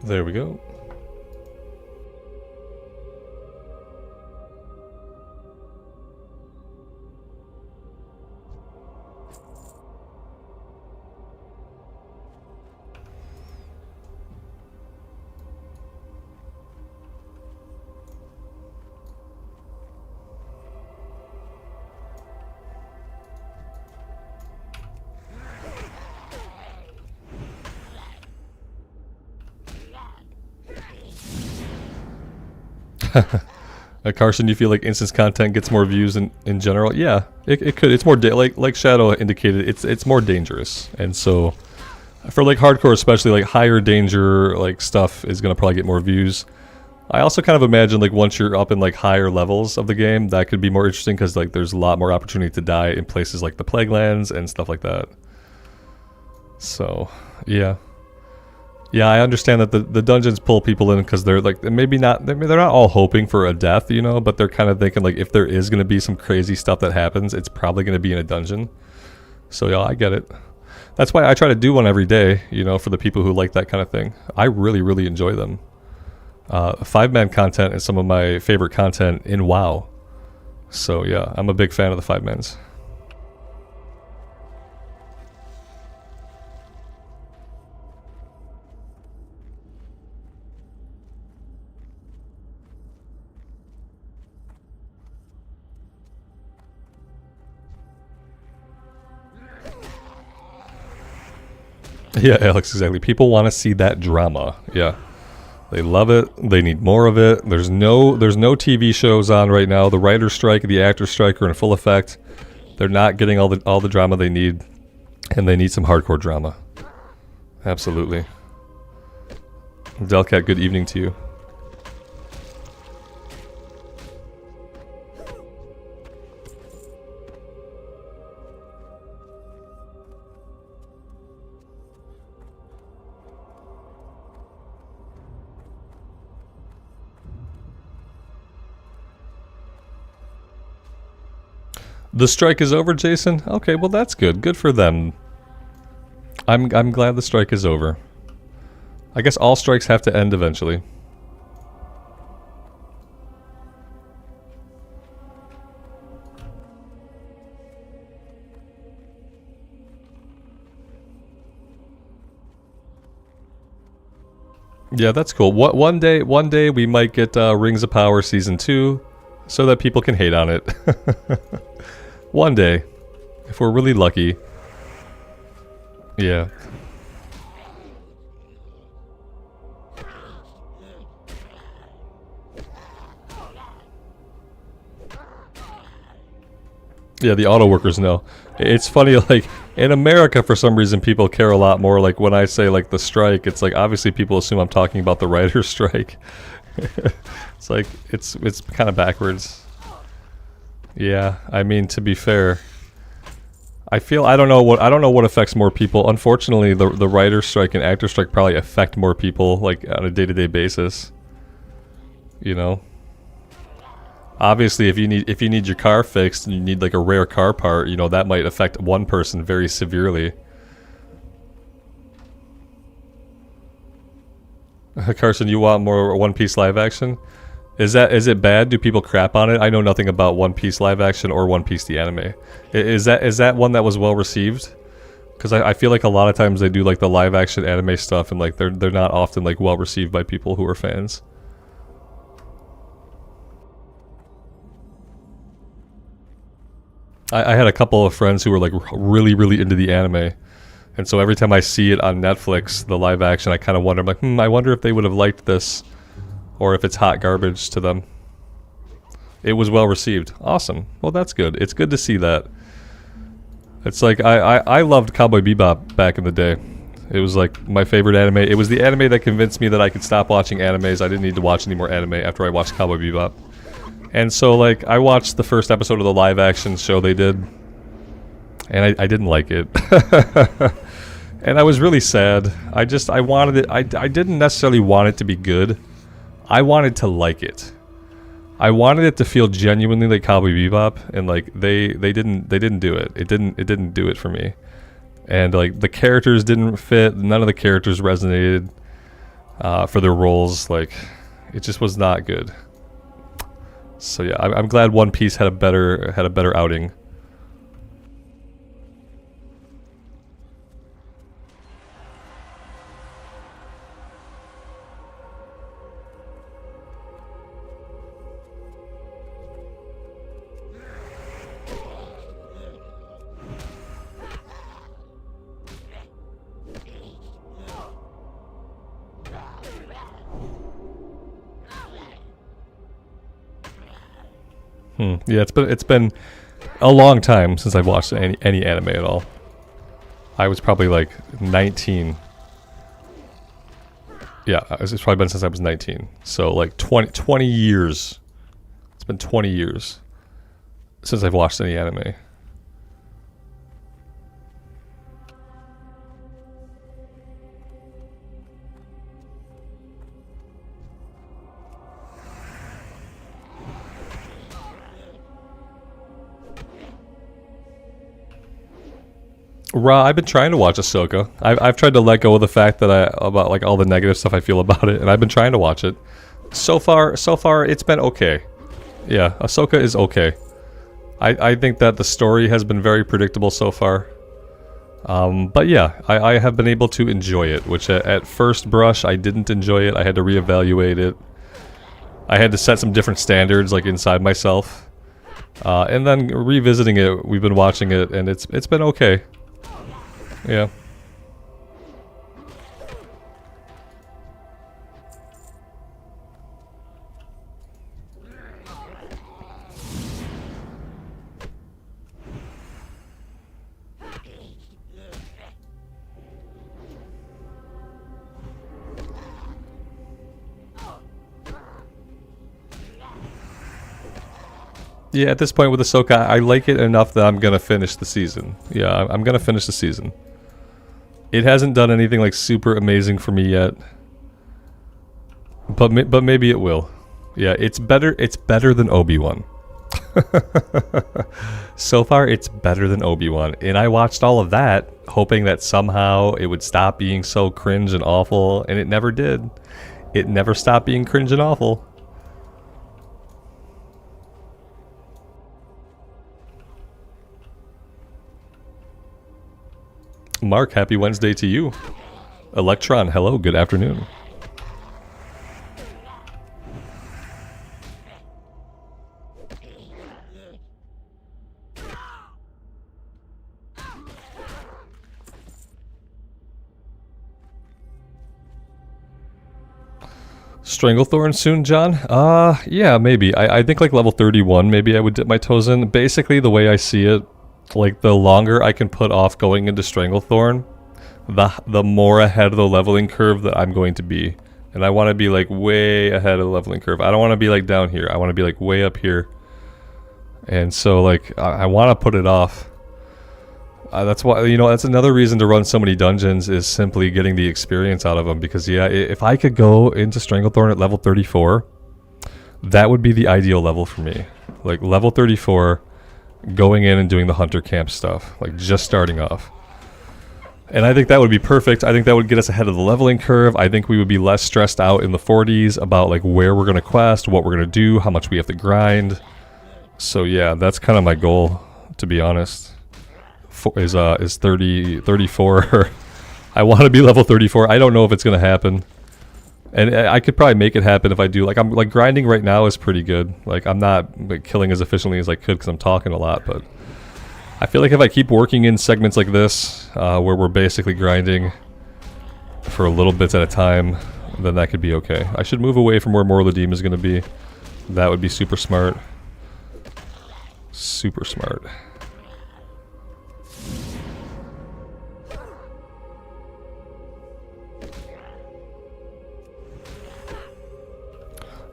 There we go. Carson, you feel like instance content gets more views in general? Yeah, it could. It's more like Shadow indicated. It's more dangerous, and so for like hardcore, especially like higher danger like stuff is gonna probably get more views. I also kind of imagine like once you're up in like higher levels of the game, that could be more interesting because like there's a lot more opportunity to die in places like the Plague Lands and stuff like that. So yeah. Yeah, I understand that the dungeons pull people in because they're like maybe not they're not all hoping for a death, you know, but they're kind of thinking like if there is going to be some crazy stuff that happens, it's probably going to be in a dungeon. So yeah, I get it. That's why I try to do one every day, you know, for the people who like that kind of thing. I really enjoy them. 5-man content is some of my favorite content in WoW. So yeah, I'm a big fan of the 5-mans. Yeah, Alex, exactly. People want to see that drama. Yeah. They love it. They need more of it. There's no TV shows on right now. The writer's strike, the actor's strike are in full effect. They're not getting all the drama they need, and they need some hardcore drama. Absolutely. Delcat, good evening to you. The strike is over, Jason? Okay, well that's good. Good for them. I'm glad the strike is over. I guess all strikes have to end eventually. Yeah, that's cool. One day we might get Rings of Power Season 2 so that people can hate on it. One day, if we're really lucky. Yeah. Yeah, the auto workers know. It's funny, like, in America, for some reason, people care a lot more. Like, when I say, like, the strike, it's like, obviously people assume I'm talking about the writer's strike. It's like, it's kind of backwards. Yeah, I mean, to be fair, I don't know what affects more people. Unfortunately, the writer's strike and actor strike probably affect more people, like, on a day-to-day basis. You know? Obviously, if you need your car fixed and you need like a rare car part, you know, that might affect one person very severely. Carson, you want more One Piece live action? Is it bad? Do people crap on it? I know nothing about One Piece live action or One Piece the anime. Is that one that was well received? Because I feel like a lot of times they do like the live action anime stuff and like they're not often like well received by people who are fans. I had a couple of friends who were like really into the anime, and so every time I see it on Netflix, the live action, I kind of wonder, I'm like, I wonder if they would have liked this, or if it's hot garbage to them. It was well received. Awesome. Well, that's good. It's good to see that. It's like I loved Cowboy Bebop back in the day. It was like my favorite anime. It was the anime that convinced me that I could stop watching animes. I didn't need to watch any more anime after I watched Cowboy Bebop. And so, like, I watched the first episode of the live-action show they did, and I didn't like it. And I was really sad. I wanted it. I didn't necessarily want it to be good. I wanted to like it. I wanted it to feel genuinely like Cowboy Bebop, and like they didn't do it. It didn't do it for me. And like the characters didn't fit. None of the characters resonated. for their roles. Like, it just was not good. So yeah, I'm glad One Piece had a better outing. Yeah, it's been a long time since I've watched any anime at all. I was probably like 19. Yeah, it's probably been since I was 19. So like 20 years. It's been 20 years since I've watched any anime. I've been trying to watch Ahsoka. I've tried to let go of the fact that about like all the negative stuff I feel about it, and I've been trying to watch it. So far, it's been okay. Yeah, Ahsoka is okay. I think that the story has been very predictable so far. But yeah, I have been able to enjoy it, which at first brush I didn't enjoy it. I had to reevaluate it. I had to set some different standards like inside myself. And then revisiting it, we've been watching it, and it's been okay. Yeah. Yeah, at this point with Ahsoka, I like it enough that I'm gonna finish the season. Yeah, I'm gonna finish the season. It hasn't done anything like super amazing for me yet, but maybe it will. Yeah, it's better than Obi-Wan. So far, it's better than Obi-Wan, and I watched all of that hoping that somehow it would stop being so cringe and awful, and it never did. It never stopped being cringe and awful. Mark, happy Wednesday to you. Electron, hello, good afternoon. Stranglethorn soon, John? Yeah, maybe. I think like level 31, maybe I would dip my toes in. Basically, the way I see it, like the longer I can put off going into Stranglethorn, the more ahead of the leveling curve that I'm going to be. And I want to be like way ahead of the leveling curve. I don't want to be like down here. I want to be like way up here. And so like I want to put it off. That's why, you know, that's another reason to run so many dungeons, is simply getting the experience out of them. Because yeah, if I could go into Stranglethorn at level 34, that would be the ideal level for me. Like level 34, going in and doing the hunter camp stuff, like just starting off. And I think that would be perfect. I think that would get us ahead of the leveling curve. I think we would be less stressed out in the 40s about like where we're going to quest, what we're going to do, how much we have to grind. So yeah, that's kind of my goal, to be honest. Is 34. I want to be level 34. I don't know if it's going to happen. And I could probably make it happen if I do. Like, I'm like grinding right now is pretty good. Like, I'm not like killing as efficiently as I could because I'm talking a lot, but I feel like if I keep working in segments like this, where we're basically grinding for a little bits at a time, then that could be okay. I should move away from where Morladim is going to be. That would be super smart. Super smart.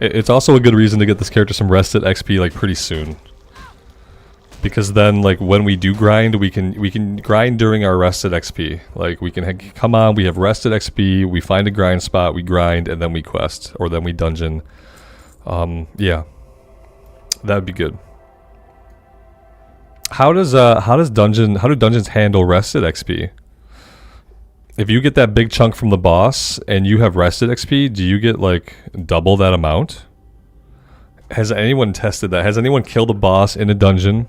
It's also a good reason to get this character some rested XP like pretty soon, because then like when we do grind, we can grind during our rested XP. Like we can come on, we have rested XP, we find a grind spot, we grind, and then we quest, or then we dungeon. Yeah, that would be good. How do dungeons handle rested XP? if you get that big chunk from the boss and you have rested XP, do you get like double that amount? Has anyone tested that? Has anyone killed a boss in a dungeon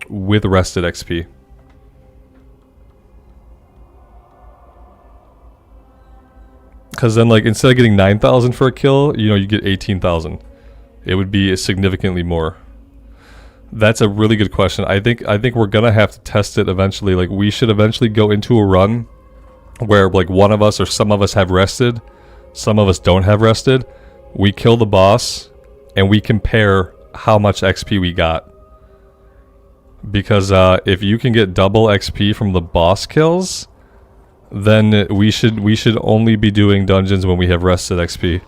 with rested XP? Because then, like, instead of getting 9,000 for a kill, you know, you get 18,000. It would be significantly more. That's a really good question. I think we're gonna have to test it eventually. Like, we should eventually go into a run where, like, one of us or some of us have rested, some of us don't have rested. We kill the boss, and we compare how much XP we got. Because if you can get double XP from the boss kills, then we should only be doing dungeons when we have rested XP.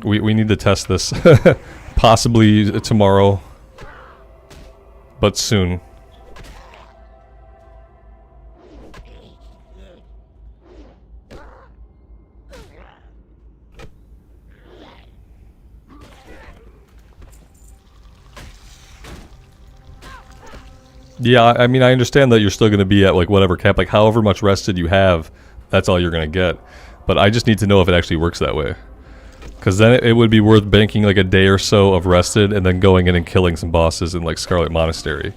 We need to test this. Possibly tomorrow, but soon. Yeah, I mean, I understand that you're still going to be at like whatever cap, like however much rested you have, that's all you're going to get. But I just need to know if it actually works that way. Because then it would be worth banking like a day or so of rested and then going in and killing some bosses in like Scarlet Monastery.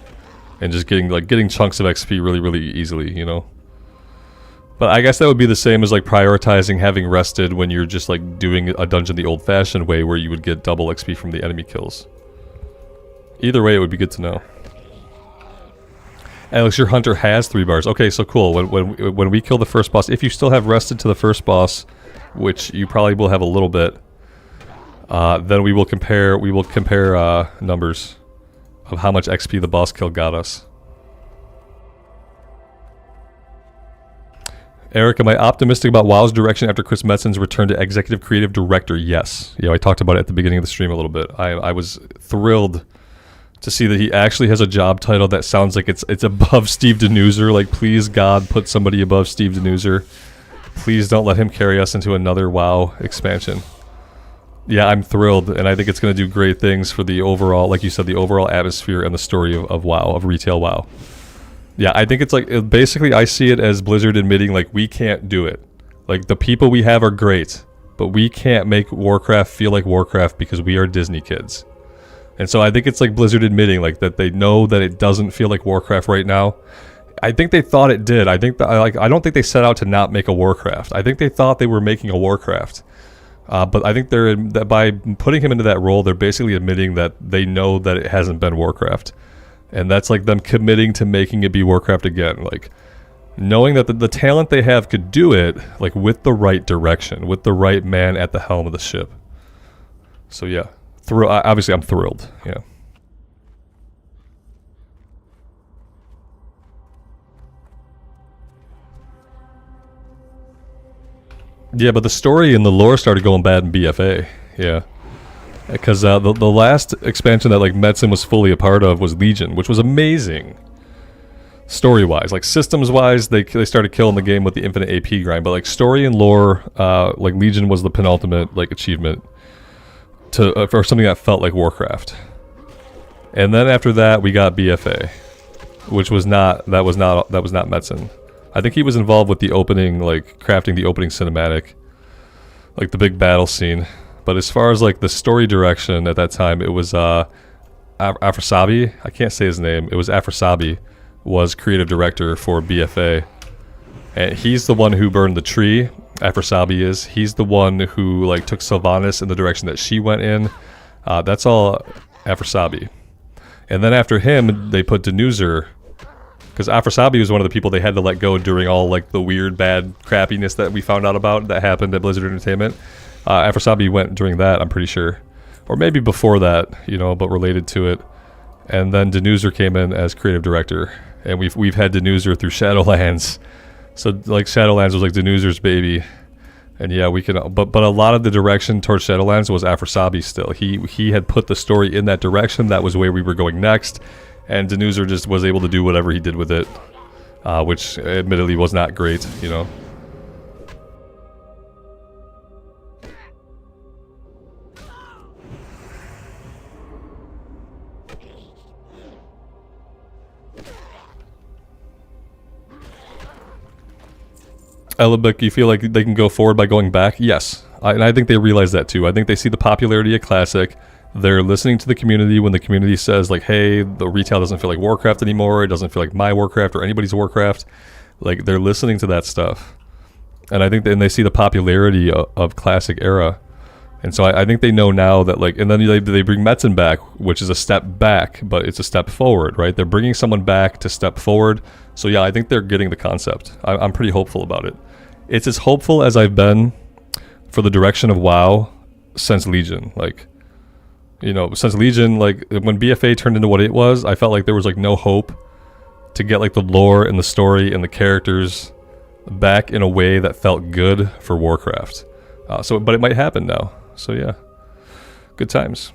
And just getting chunks of XP really, really easily, you know? But I guess that would be the same as like prioritizing having rested when you're just like doing a dungeon the old-fashioned way where you would get double XP from the enemy kills. Either way, it would be good to know. Alex, your hunter has 3 bars. Okay, so cool. When we kill the first boss, if you still have rested to the first boss, which you probably will have a little bit, then we will compare numbers of how much XP the boss kill got us. Eric, am I optimistic about WoW's direction after Chris Metzen's return to executive creative director? Yes. Yeah, I talked about it at the beginning of the stream a little bit. I was thrilled to see that he actually has a job title that sounds like it's above Steve Denuser. Like, please, God, put somebody above Steve Denuser. Please don't let him carry us into another WoW expansion. Yeah, I'm thrilled, and I think it's going to do great things for the overall, like you said, the overall atmosphere and the story of WoW, of retail WoW. Yeah, I think it's like, basically I see it as Blizzard admitting, like, we can't do it. Like, the people we have are great, but we can't make Warcraft feel like Warcraft because we are Disney kids. And so I think it's like Blizzard admitting, like, that they know that it doesn't feel like Warcraft right now. I think they thought it did. I think that, I don't think they set out to not make a Warcraft. I think they thought they were making a Warcraft. But I think that by putting him into that role, they're basically admitting that they know that it hasn't been Warcraft. And that's like them committing to making it be Warcraft again. Like, knowing that the talent they have could do it, like, with the right direction, with the right man at the helm of the ship. So yeah, obviously I'm thrilled, yeah. Yeah, but the story and the lore started going bad in BFA, yeah. Because the last expansion that, like, Metzen was fully a part of was Legion, which was amazing. Story-wise, like, systems-wise, they started killing the game with the infinite AP grind, but, like, story and lore, like, Legion was the penultimate, like, achievement for something that felt like Warcraft. And then after that, we got BFA, which was not Metzen. I think he was involved with the opening, like, crafting the opening cinematic, like the big battle scene. But as far as, like, the story direction at that time, it was Afrasabi. I can't say his name. It was Afrasabi was creative director for BFA. And he's the one who burned the tree. Afrasabi is. He's the one who, like, took Sylvanas in the direction that she went in. That's all Afrasabi. And then after him, they put Denuser, because Afrasabi was one of the people they had to let go during all, like, the weird, bad crappiness that we found out about that happened at Blizzard Entertainment. Afrasabi went during that, I'm pretty sure. Or maybe before that, you know, but related to it. And then Denuser came in as creative director. And we've had Denuser through Shadowlands. So, like, Shadowlands was like Denuser's baby. And yeah, we can, but a lot of the direction towards Shadowlands was Afrasabi still. He had put the story in that direction. That was where we were going next. And Denuser just was able to do whatever he did with it. Which admittedly was not great, you know. Elibek, you feel like they can go forward by going back? Yes. And I think they realize that too. I think they see the popularity of Classic. They're listening to the community when the community says, like, hey, the retail doesn't feel like Warcraft anymore. It doesn't feel like my Warcraft or anybody's Warcraft. Like, they're listening to that stuff. And I think then they see the popularity of Classic era. And so I think they know now that, like, and then they bring Metzen back, which is a step back, but it's a step forward, right? They're bringing someone back to step forward. So yeah, I think they're getting the concept. I'm pretty hopeful about it. It's as hopeful as I've been for the direction of WoW since Legion. Like, you know, since Legion, like, when BFA turned into what it was, I felt like there was, like, no hope to get, like, the lore and the story and the characters back in a way that felt good for Warcraft. But it might happen now. So yeah, good times.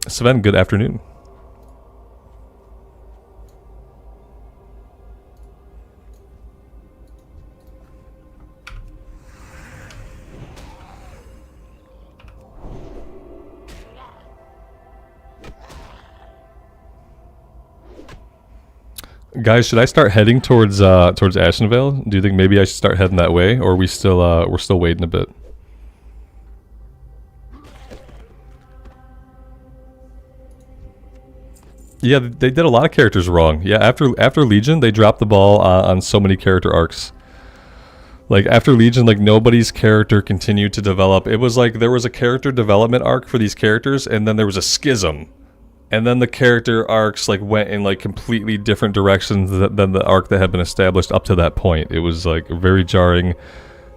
Sven, good afternoon. Guys, should I start heading towards Ashenvale? Do you think maybe I should start heading that way, or are we still we're still waiting a bit? Yeah, they did a lot of characters wrong. Yeah, after Legion, they dropped the ball on so many character arcs. Like, after Legion, like, nobody's character continued to develop. It was like there was a character development arc for these characters, and then there was a schism. And then the character arcs, like, went in, like, completely different directions than the arc that had been established up to that point. It was, like, very jarring.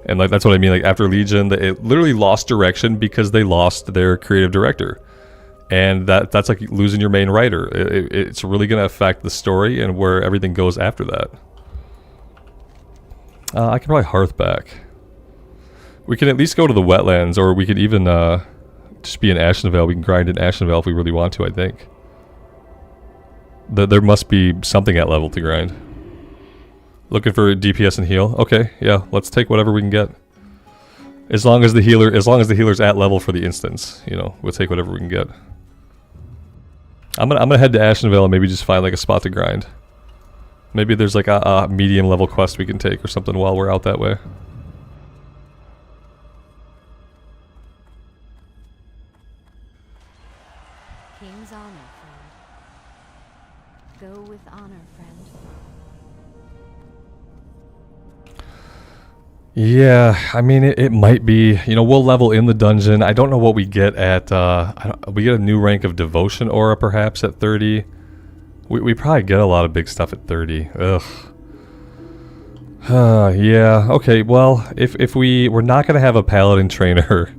And, like, that's what I mean. Like, after Legion, it literally lost direction because they lost their creative director. And that's like losing your main writer. It's really going to affect the story and where everything goes after that. I can probably hearth back. We can at least go to the wetlands, or we could even just be in Ashenvale. We can grind in Ashenvale if we really want to, I think. There must be something at level to grind. Looking for DPS and heal. Okay, yeah, let's take whatever we can get. As long as the healer's at level for the instance, you know, we'll take whatever we can get. I'm gonna head to Ashenvale and maybe just find, like, a spot to grind. Maybe there's, like, a medium level quest we can take or something while we're out that way. King's honor, friend. Go with honor, friend. Yeah, I mean, it might be, you know, we'll level in the dungeon. I don't know what we get at, we get a new rank of Devotion Aura perhaps at 30. We probably get a lot of big stuff at 30. Ugh. Yeah, okay, well, if we're not going to have a Paladin trainer,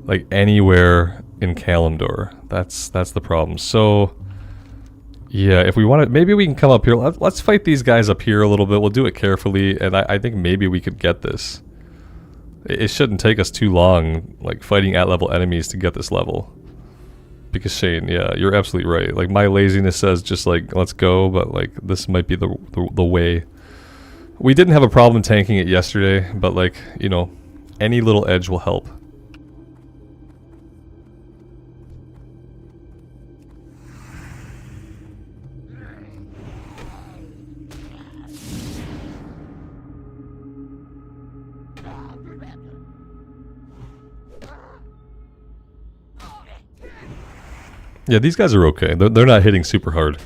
like, anywhere in Kalimdor. That's the problem. So, yeah, if we want to, maybe we can come up here. Let's fight these guys up here a little bit. We'll do it carefully, and I think maybe we could get this. It shouldn't take us too long, like, fighting at-level enemies to get this level. Because, Shane, yeah, you're absolutely right. Like, my laziness says just, like, let's go, but, like, this might be the way. We didn't have a problem tanking it yesterday, but, like, you know, any little edge will help. Yeah, these guys are okay. They're not hitting super hard.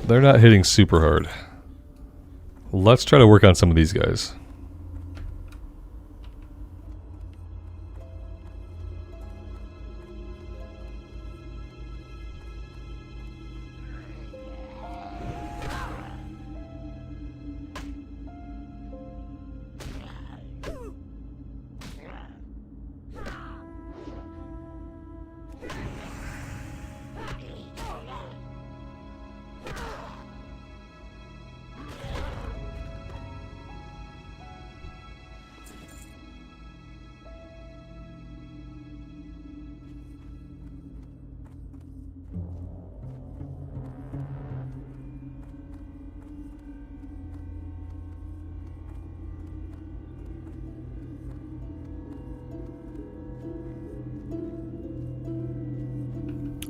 They're not hitting super hard. Let's try to work on some of these guys.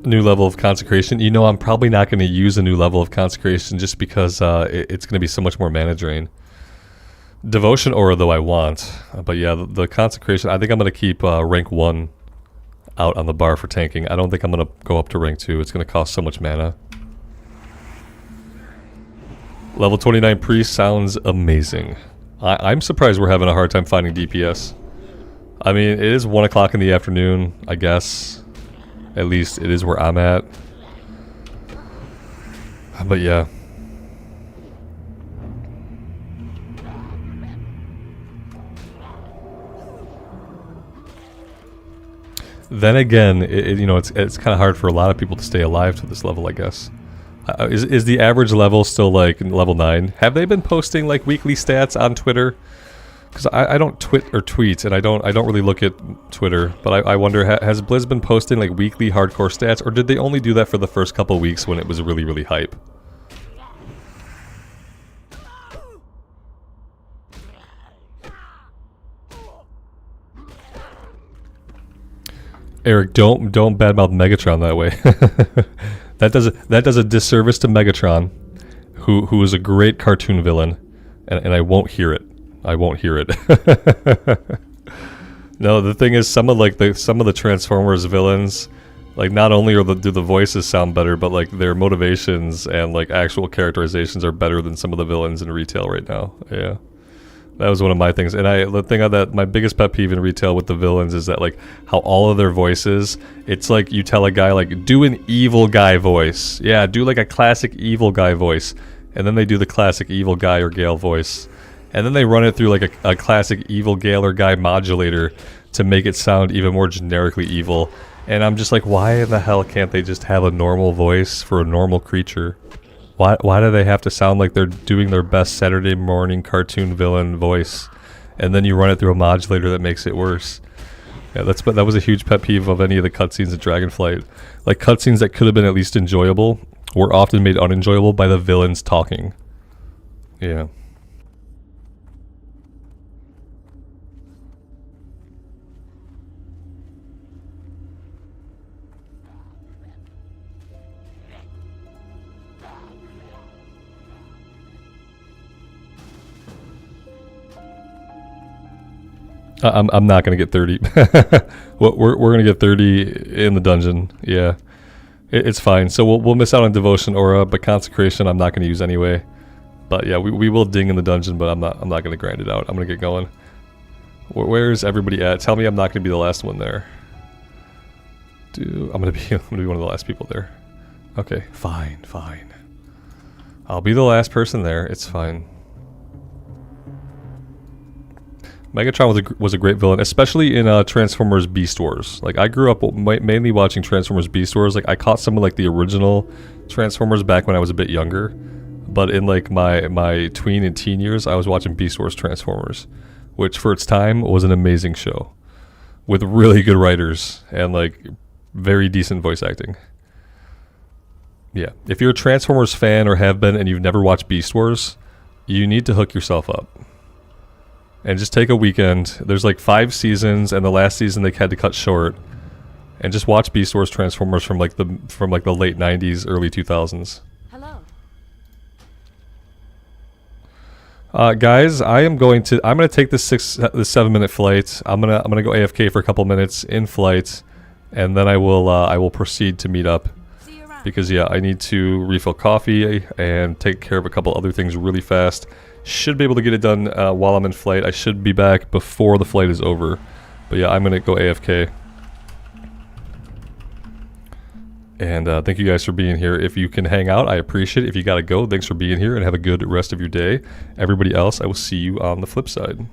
New level of consecration. You know, I'm probably not going to use a new level of consecration just because it's going to be so much more mana drain. Devotion aura though I want, but yeah, the consecration. I think I'm going to keep rank 1 out on the bar for tanking. I don't think I'm going to go up to rank 2. It's going to cost so much mana. Level 29 priest sounds amazing. I'm surprised we're having a hard time finding DPS. I mean, it is 1 o'clock in the afternoon, I guess. At least it is where I'm at. But yeah. Then again, you know, it's kind of hard for a lot of people to stay alive to this level, I guess. Is the average level still like level 9? Have they been posting like weekly stats on Twitter? Because I don't tweet, and I don't really look at Twitter. But I wonder, has Blizz been posting like weekly hardcore stats, or did they only do that for the first couple weeks when it was really, really hype? Eric, don't badmouth Megatron that way. that does a disservice to Megatron, who is a great cartoon villain, and I won't hear it. I won't hear it. No, the thing is, some of the Transformers villains, like, not only do the voices sound better, but like their motivations and like actual characterizations are better than some of the villains in retail right now. Yeah. That was one of my things, and the thing that my biggest pet peeve in retail with the villains is that like how all of their voices, it's like you tell a guy like do an evil guy voice, yeah, do like a classic evil guy voice, and then they do the classic evil guy or Gale voice, and then they run it through like a classic evil Gale or guy modulator to make it sound even more generically evil, and I'm just like, why in the hell can't they just have a normal voice for a normal creature? Why do they have to sound like they're doing their best Saturday morning cartoon villain voice, and then you run it through a modulator that makes it worse? Yeah, that was a huge pet peeve of any of the cutscenes at Dragonflight. Like, cutscenes that could have been at least enjoyable were often made unenjoyable by the villains talking. Yeah. I'm not gonna get 30. Well, we're gonna get 30 in the dungeon. Yeah, it's fine. So we'll miss out on devotion aura, but consecration I'm not gonna use anyway. But yeah, we will ding in the dungeon, but I'm not gonna grind it out. I'm gonna get going. Where's everybody at? Tell me I'm not gonna be the last one there. I'm gonna be one of the last people there. Okay, fine. I'll be the last person there. It's fine. Megatron was a great villain, especially in Transformers Beast Wars. Like, I grew up mainly watching Transformers Beast Wars. Like, I caught some of like the original Transformers back when I was a bit younger, but in like my tween and teen years, I was watching Beast Wars Transformers, which for its time was an amazing show with really good writers and like very decent voice acting. Yeah, if you're a Transformers fan or have been and you've never watched Beast Wars, you need to hook yourself up. And just take a weekend. There's like 5 seasons, and the last season they had to cut short. And just watch Beast Wars Transformers from like the late 90s, early 2000s. Hello. Guys, I'm gonna take this 7-minute flight. I'm gonna go AFK for a couple minutes in flight, and then I will proceed to meet up. See you around. Because yeah, I need to refill coffee and take care of a couple other things really fast. Should be able to get it done while I'm in flight. I should be back before the flight is over. But yeah, I'm gonna go AFK. And thank you guys for being here. If you can hang out, I appreciate it. If you gotta go, thanks for being here and have a good rest of your day. Everybody else, I will see you on the flip side.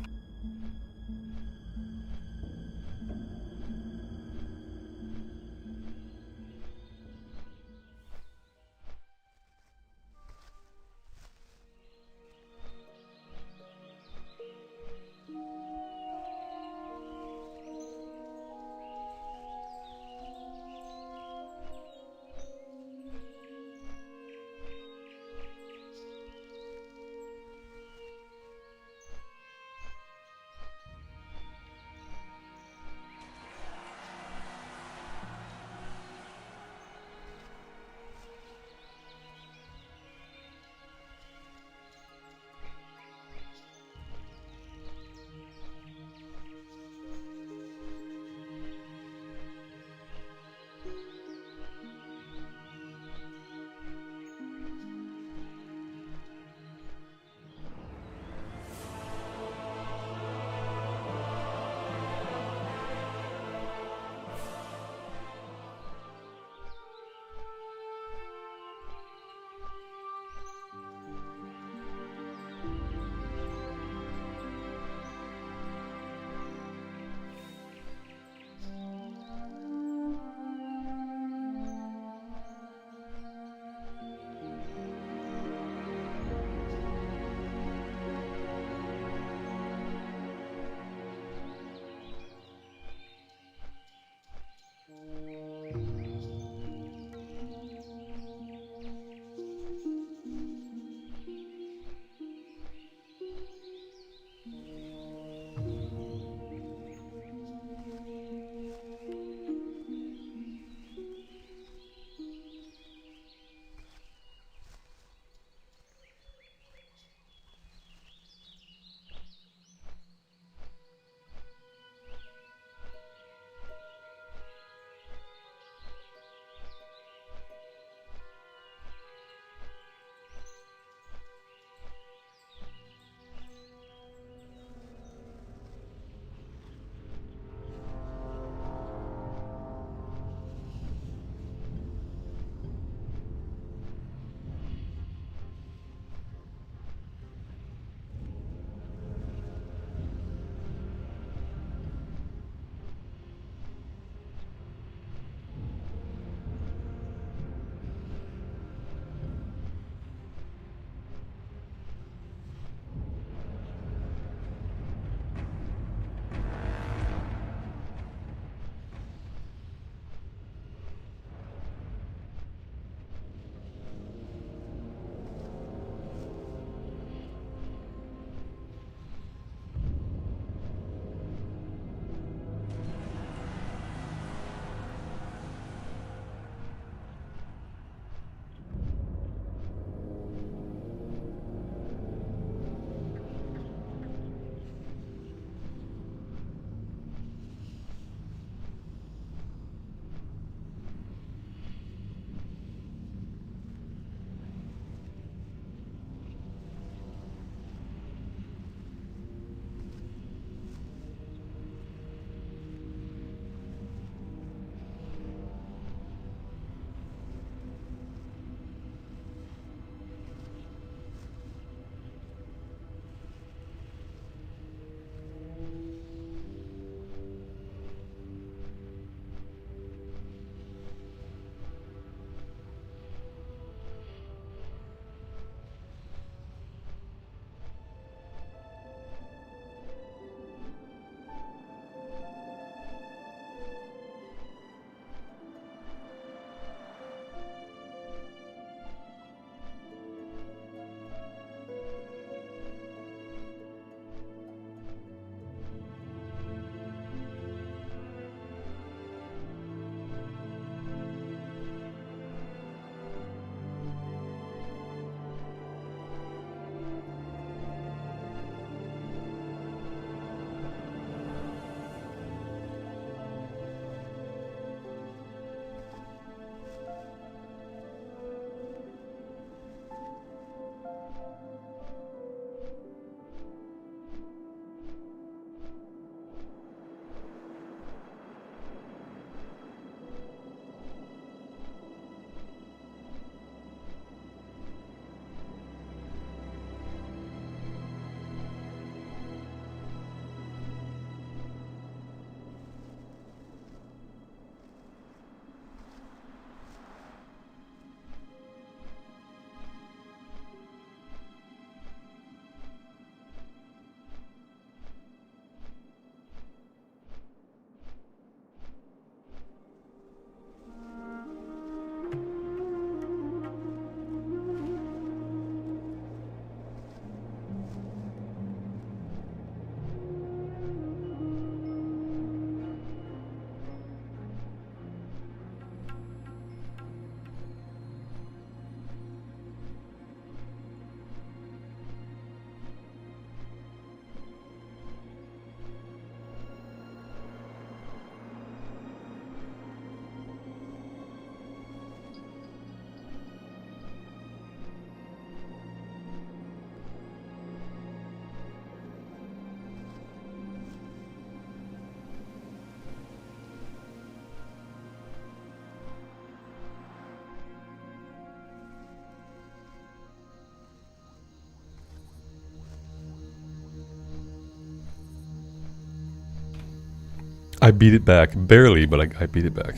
I beat it back. Barely, but I beat it back.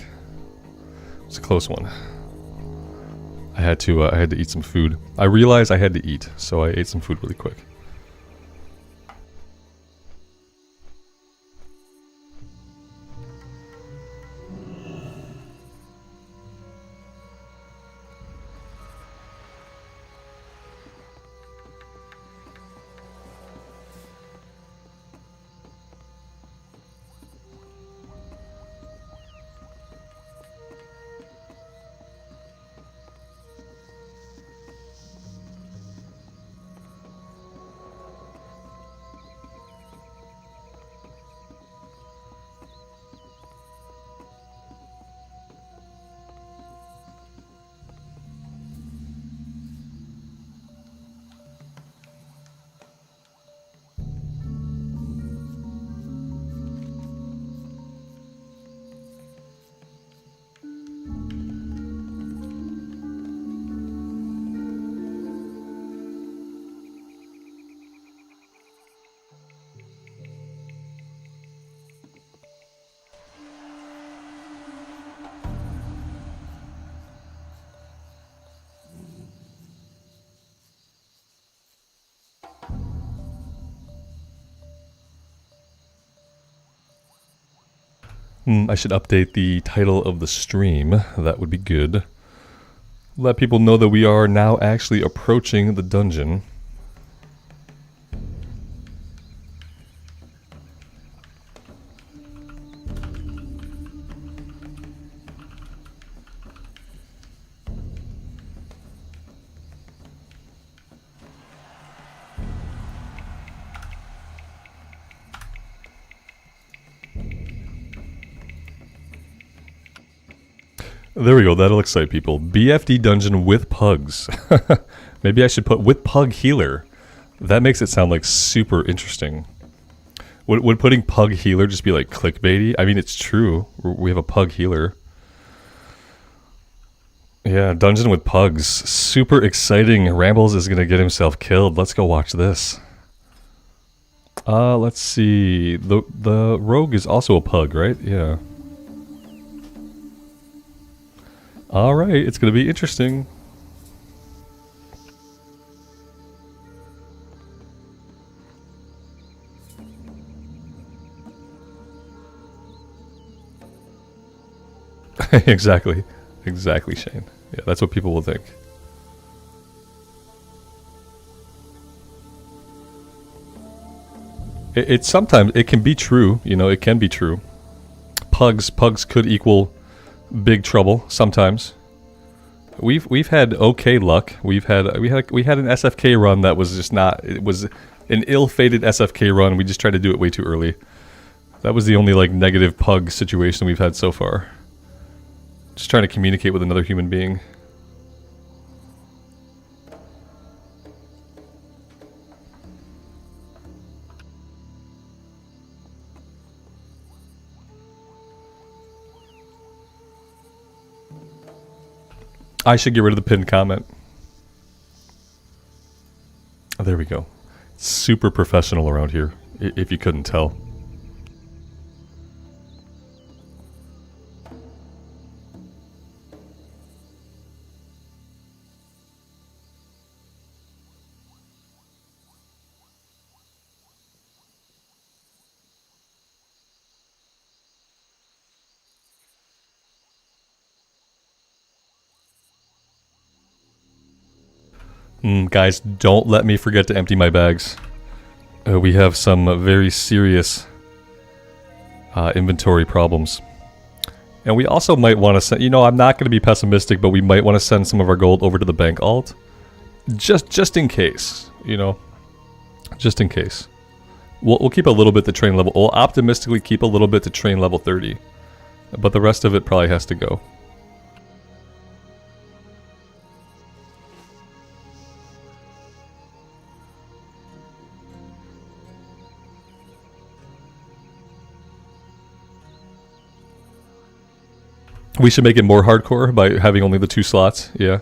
It's a close one. I had to eat some food. I realized I had to eat, so I ate some food really quick. I should update the title of the stream. That would be good. Let people know that we are now actually approaching the dungeon. There we go, that'll excite people. BFD dungeon with pugs. Maybe I should put with pug healer. That makes it sound like super interesting. Would putting pug healer just be like clickbaity? I mean, it's true. We have a pug healer. Yeah, dungeon with pugs. Super exciting. Rambles is gonna get himself killed. Let's go watch this. Let's see. The rogue is also a pug, right? Yeah. Alright, it's gonna be interesting. Exactly. Exactly, Shane. Yeah, that's what people will think. It's sometimes, it can be true, you know, it can be true. Pugs could equal big trouble sometimes. We've had okay luck. We had an SFK run that was just not. It was an ill-fated SFK run. We just tried to do it way too early. That was the only like negative pug situation we've had so far. Just trying to communicate with another human being. I should get rid of the pinned comment. Oh, there we go. Super professional around here, if you couldn't tell. Guys, don't let me forget to empty my bags. We have some very serious inventory problems. And we also might want to send, you know, I'm not going to be pessimistic, but we might want to send some of our gold over to the bank alt. Just in case, you know. Just in case. We'll keep a little bit to train level. We'll optimistically keep a little bit to train level 30. But the rest of it probably has to go. We should make it more hardcore by having only the 2 slots, yeah.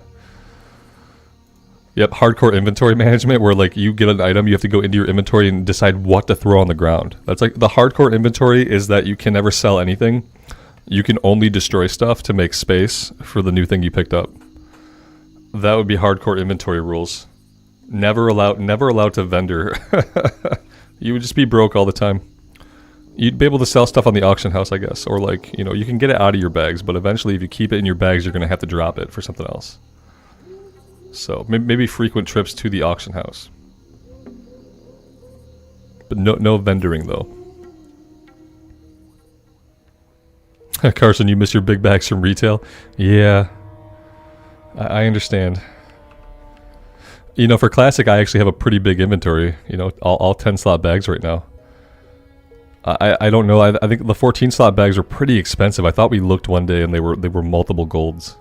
Yep, hardcore inventory management where like you get an item, you have to go into your inventory and decide what to throw on the ground. That's like the hardcore inventory is that you can never sell anything. You can only destroy stuff to make space for the new thing you picked up. That would be hardcore inventory rules. Never allowed to vendor. You would just be broke all the time. You'd be able to sell stuff on the auction house, I guess. Or like, you know, you can get it out of your bags, but eventually if you keep it in your bags, you're going to have to drop it for something else. So maybe frequent trips to the auction house. But no vendoring though. Carson, you miss your big bags from retail? Yeah. I understand. You know, for Classic, I actually have a pretty big inventory. You know, all 10 slot bags right now. I don't know. I think the 14 slot bags were pretty expensive. I thought we looked one day and they were multiple golds.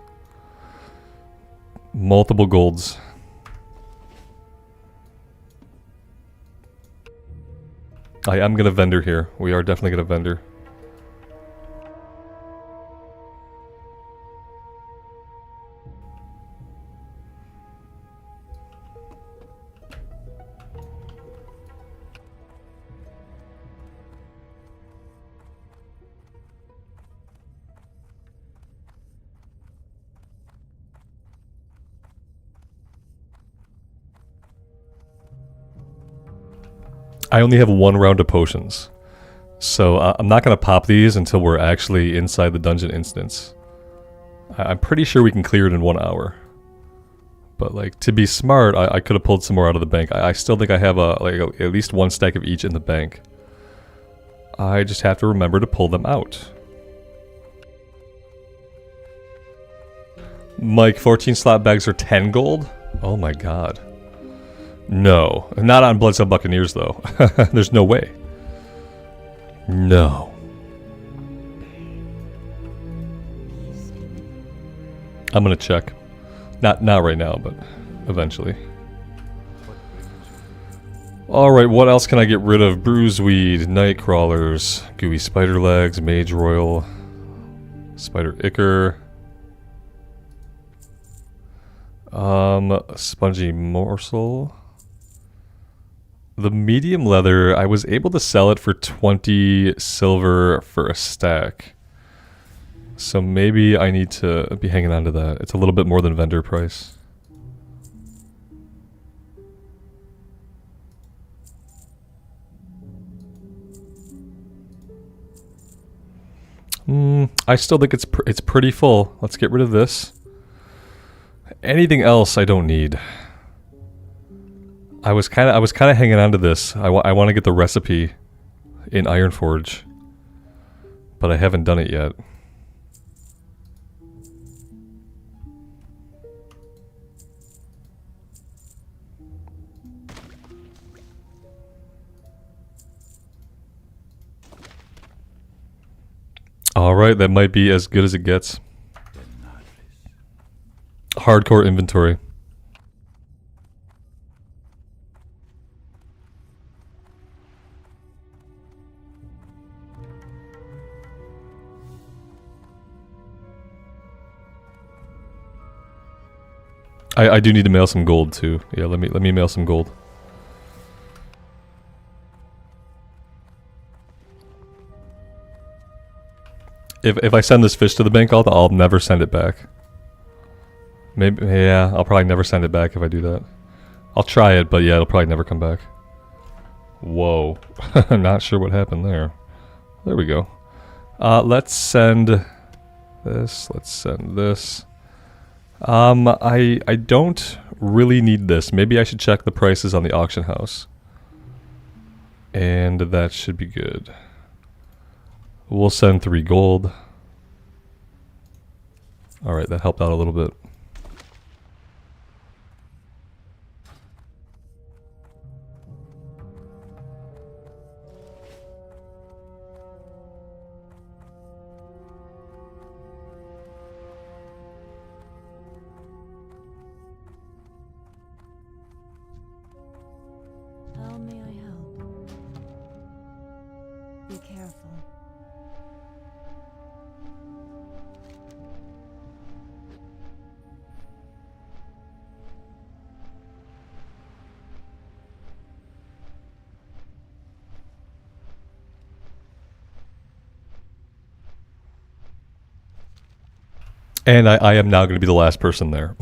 Multiple golds. I am gonna vendor here. We are definitely gonna vendor. I only have one round of potions, so I'm not going to pop these until we're actually inside the dungeon instance. I'm pretty sure we can clear it in 1 hour. But like, to be smart, I could have pulled some more out of the bank. I still think I have at least one stack of each in the bank. I just have to remember to pull them out. Mike, 14 slot bags are 10 gold? Oh my god. No. Not on Bloodstone Buccaneers, though. There's no way. No. I'm gonna check. Not right now, but eventually. Alright, what else can I get rid of? Bruiseweed, Night Crawlers, Gooey Spider Legs, Mage Royal, Spider Ichor. Spongy Morsel. The medium leather, I was able to sell it for 20 silver for a stack. So maybe I need to be hanging on to that. It's a little bit more than vendor price. I still think it's pretty full. Let's get rid of this. Anything else I don't need. I was kind of hanging on to this. I want to get the recipe in Ironforge, but I haven't done it yet. Alright, that might be as good as it gets. Hardcore inventory. I do need to mail some gold too. Yeah, let me mail some gold. If I send this fish to the bank, I'll never send it back. Maybe, yeah, I'll probably never send it back if I do that. I'll try it, but yeah, it'll probably never come back. Whoa. I'm not sure what happened there. There we go. Let's send this. Let's send this. I don't really need this. Maybe I should check the prices on the auction house. And that should be good. We'll send 3 gold. Alright, that helped out a little bit. How may I help? Be careful. And I am now going to be the last person there.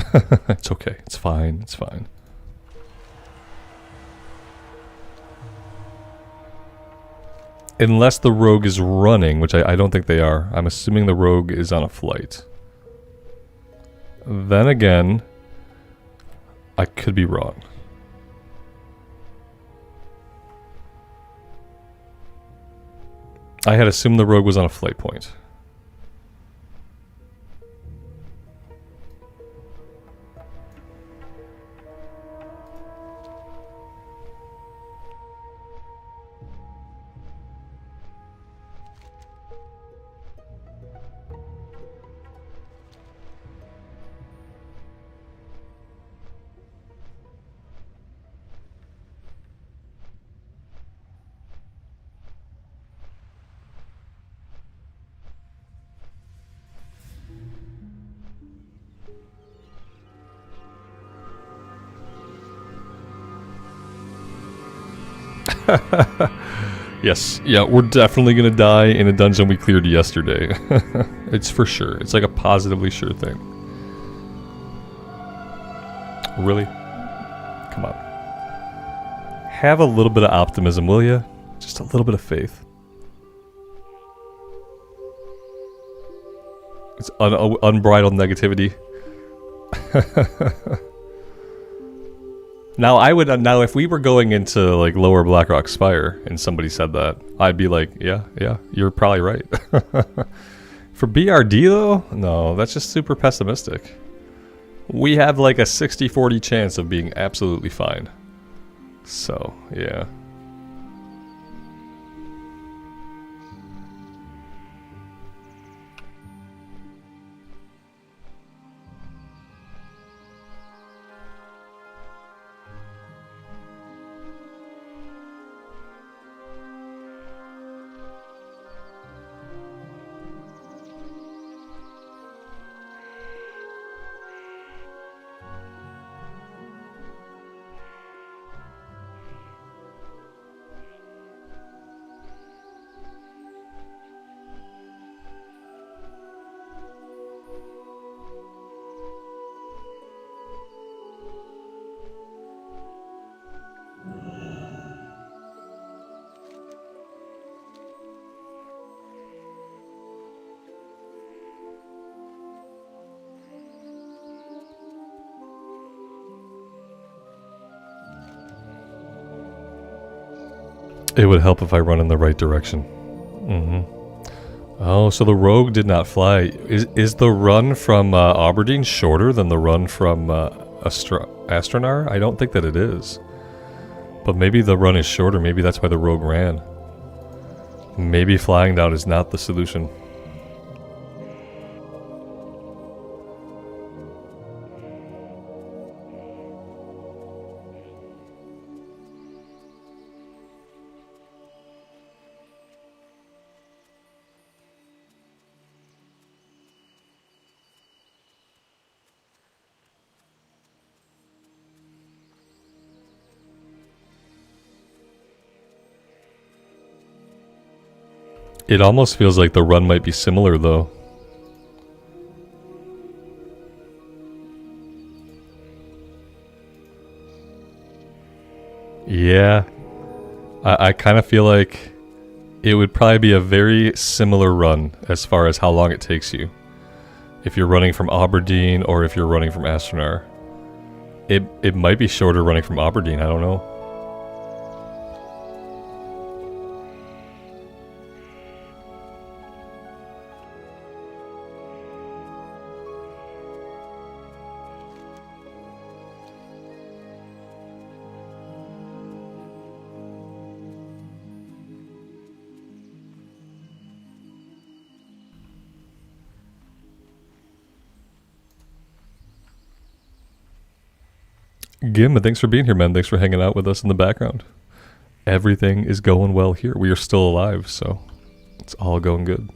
It's okay. It's fine. It's fine. Unless the rogue is running, which I don't think they are. I'm assuming the rogue is on a flight. Then again, I could be wrong. I had assumed the rogue was on a flight point. Yes, yeah, we're definitely gonna die in a dungeon we cleared yesterday. It's for sure. It's like a positively sure thing. Really? Come on. Have a little bit of optimism, will ya? Just a little bit of faith. It's unbridled negativity. Now now if we were going into like lower Blackrock Spire and somebody said that, I'd be like, yeah, you're probably right. For BRD though, no, that's just super pessimistic. We have like a 60-40 chance of being absolutely fine. So, yeah. It would help if I run in the right direction. Oh, so the rogue did not fly. Is the run from Aberdeen shorter than the run from Astronar? I don't think that it is. But maybe the run is shorter. Maybe that's why the rogue ran. Maybe flying down is not the solution. It almost feels like the run might be similar, though. Yeah. I kind of feel like it would probably be a very similar run as far as how long it takes you. If you're running from Aberdeen or if you're running from Astronar. It might be shorter running from Aberdeen, I don't know. Gim, thanks for being here, man. Thanks for hanging out with us in the background. Everything is going well here. We are still alive, so it's all going good.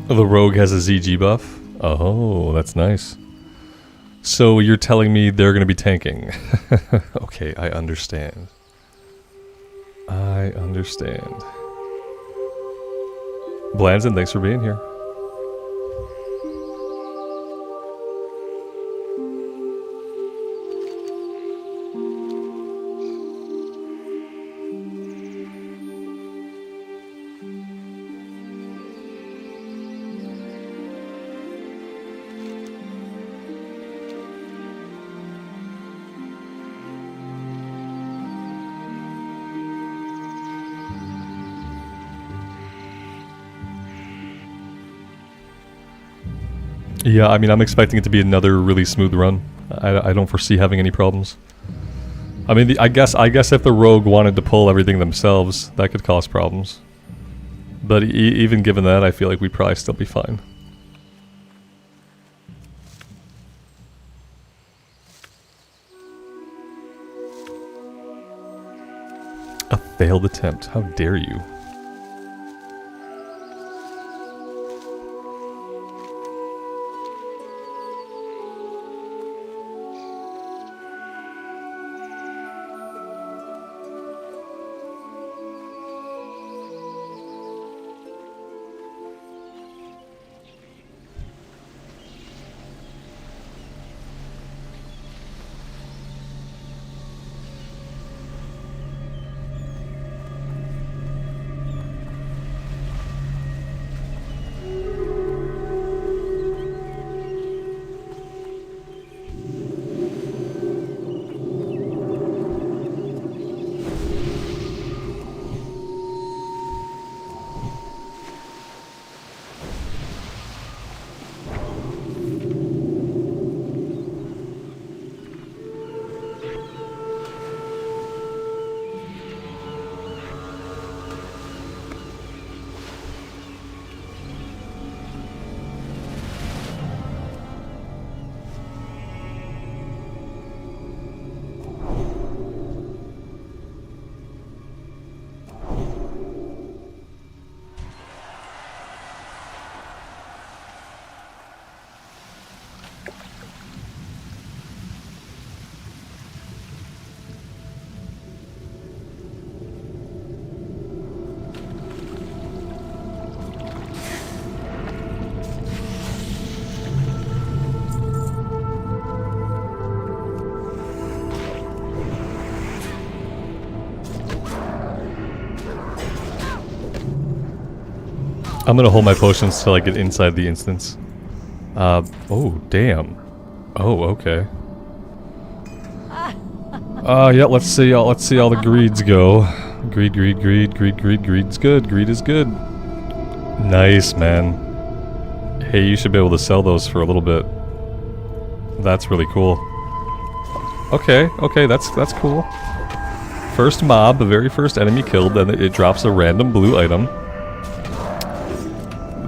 The rogue has a ZG buff? Oh, that's nice. So you're telling me they're going to be tanking. Okay, I understand. I understand. Blanzen, thanks for being here. Yeah, I mean, I'm expecting it to be another really smooth run. I don't foresee having any problems. I mean, I guess if the rogue wanted to pull everything themselves, that could cause problems. But even given that, I feel like we'd probably still be fine. A failed attempt. How dare you? I'm gonna hold my potions till I get inside the instance. Oh, damn. Oh, okay. Yeah, let's see all the greeds go. Greed. Greed's good. Greed is good. Nice, man. Hey, you should be able to sell those for a little bit. That's really cool. Okay, that's cool. First mob, the very first enemy killed, then it drops a random blue item.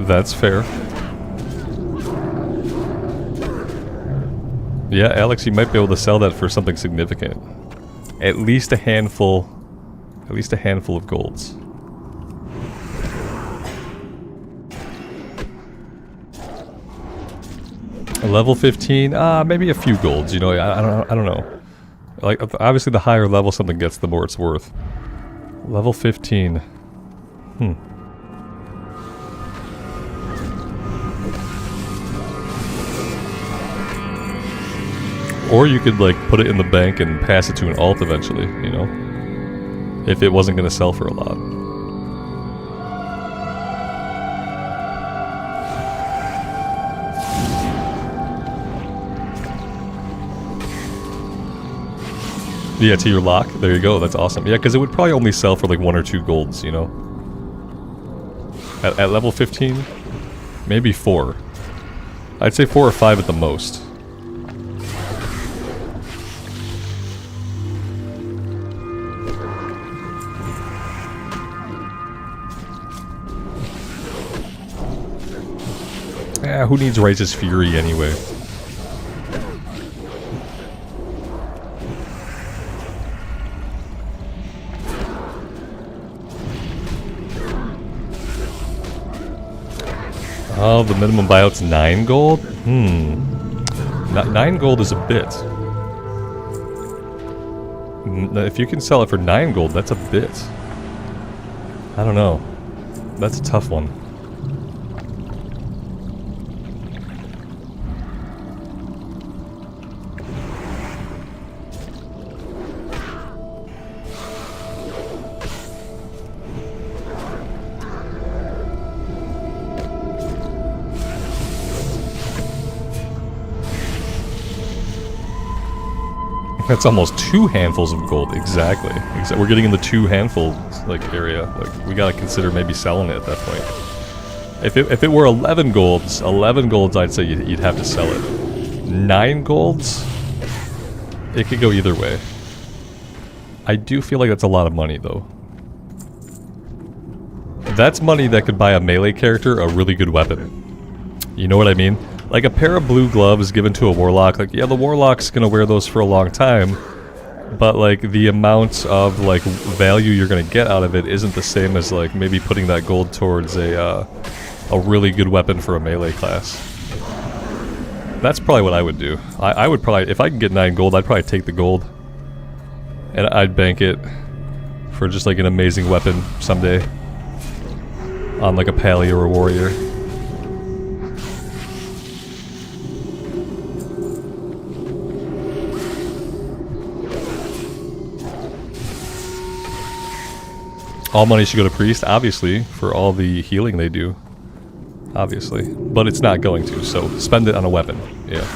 That's fair. Yeah, Alex, you might be able to sell that for something significant. At least a handful of golds. Level 15, maybe a few golds, you know, I don't know. Like, obviously the higher level something gets, the more it's worth. Level 15. Or you could, like, put it in the bank and pass it to an alt eventually, you know? If it wasn't going to sell for a lot. Yeah, to your lock. There you go. That's awesome. Yeah, because it would probably only sell for, like, 1 or 2 golds, you know? At level 15? Maybe 4. I'd say 4 or 5 at the most. Who needs Righteous Fury anyway? Oh, the minimum buyout's 9 gold? 9 gold is a bit. If you can sell it for 9 gold, that's a bit. I don't know. That's a tough one. That's almost 2 handfuls of gold, exactly. We're getting in the 2 handfuls like area. Like we gotta consider maybe selling it at that point. If it were 11 golds, I'd say you'd have to sell it. 9 golds, it could go either way. I do feel like that's a lot of money though. That's money that could buy a melee character a really good weapon. You know what I mean? Like a pair of blue gloves given to a warlock, like yeah, the warlock's gonna wear those for a long time, but like the amount of like value you're gonna get out of it isn't the same as like maybe putting that gold towards a really good weapon for a melee class. That's probably what I would do. I would probably, if I could get 9 gold, I'd probably take the gold and I'd bank it for just like an amazing weapon someday on like a pally or a warrior. All money should go to priest, obviously, for all the healing they do. Obviously. But it's not going to, so spend it on a weapon. Yeah.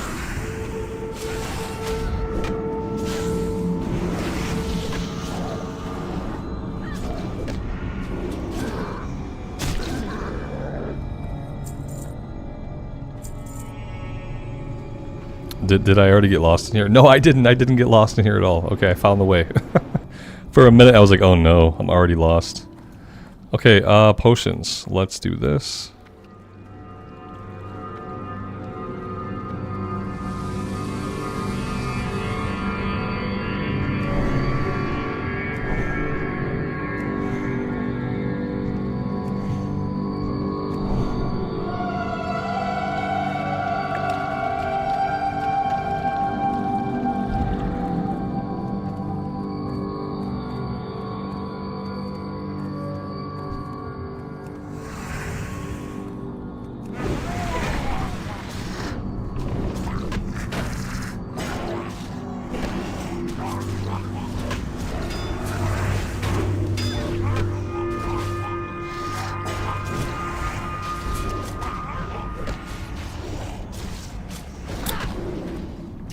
Did I already get lost in here? No, I didn't. I didn't get lost in here at all. Okay, I found the way. For a minute, I was like, oh no, I'm already lost. Okay, potions. Let's do this.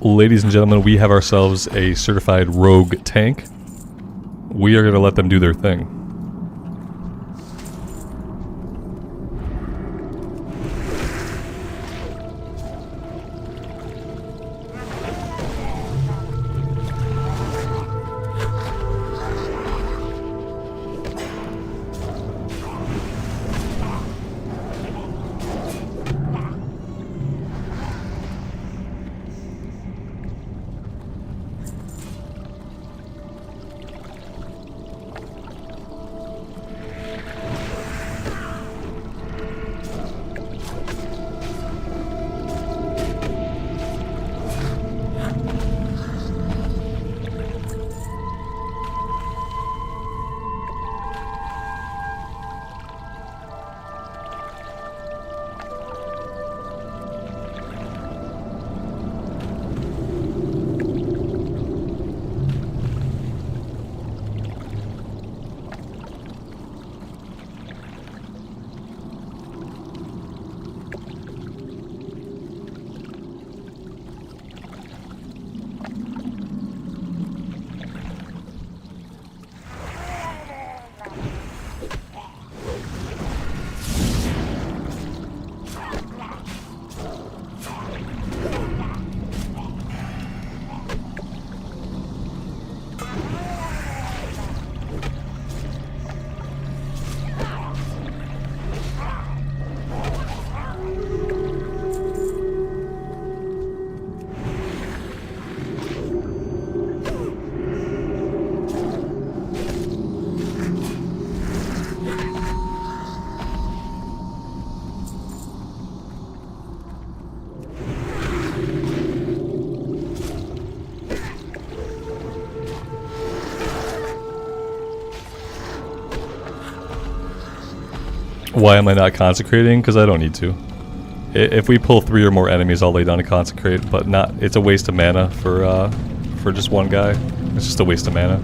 Ladies and gentlemen, we have ourselves a certified rogue tank. We are going to let them do their thing. Why am I not consecrating? Because I don't need to. If we pull 3 or more enemies, I'll lay down and consecrate, but not. It's a waste of mana for just one guy. It's just a waste of mana.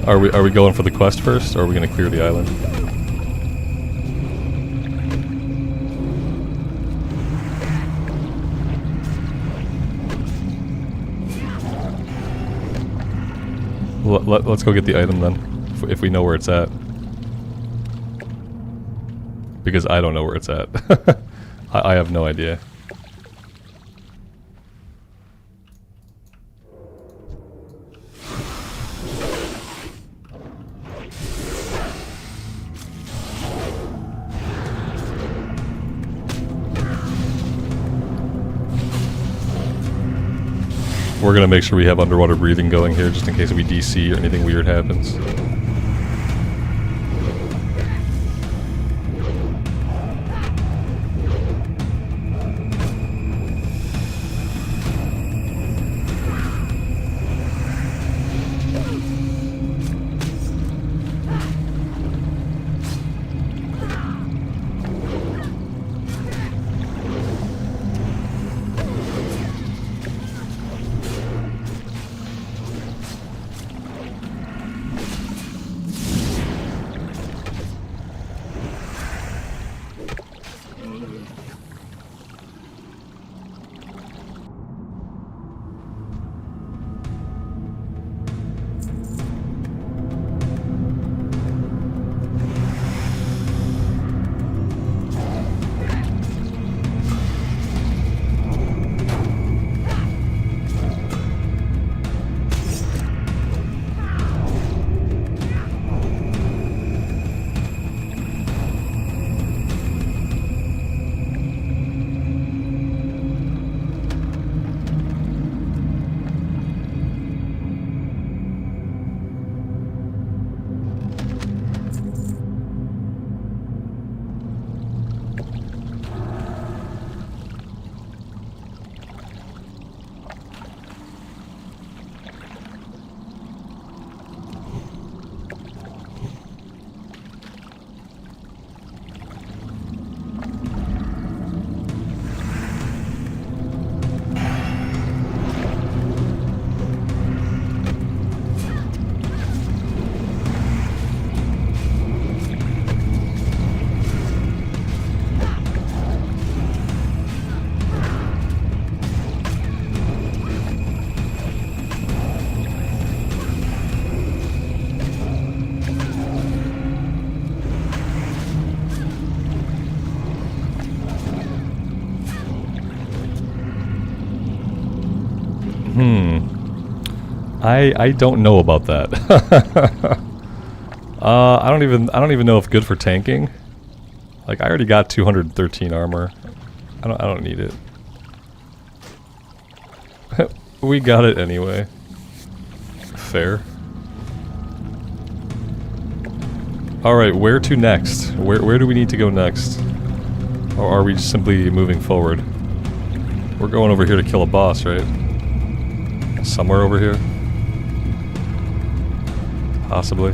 Are we going for the quest first, or are we going to clear the island? Let's go get the item then, if we know where it's at. Because I don't know where it's at. I have no idea. We're gonna make sure we have underwater breathing going here, just in case we DC or anything weird happens. I don't know about that. I don't even know if good for tanking. Like, I already got 213 armor. I don't need it. We got it anyway. Fair. Alright, where to next? Where do we need to go next? Or are we just simply moving forward? We're going over here to kill a boss, right? Somewhere over here? Possibly.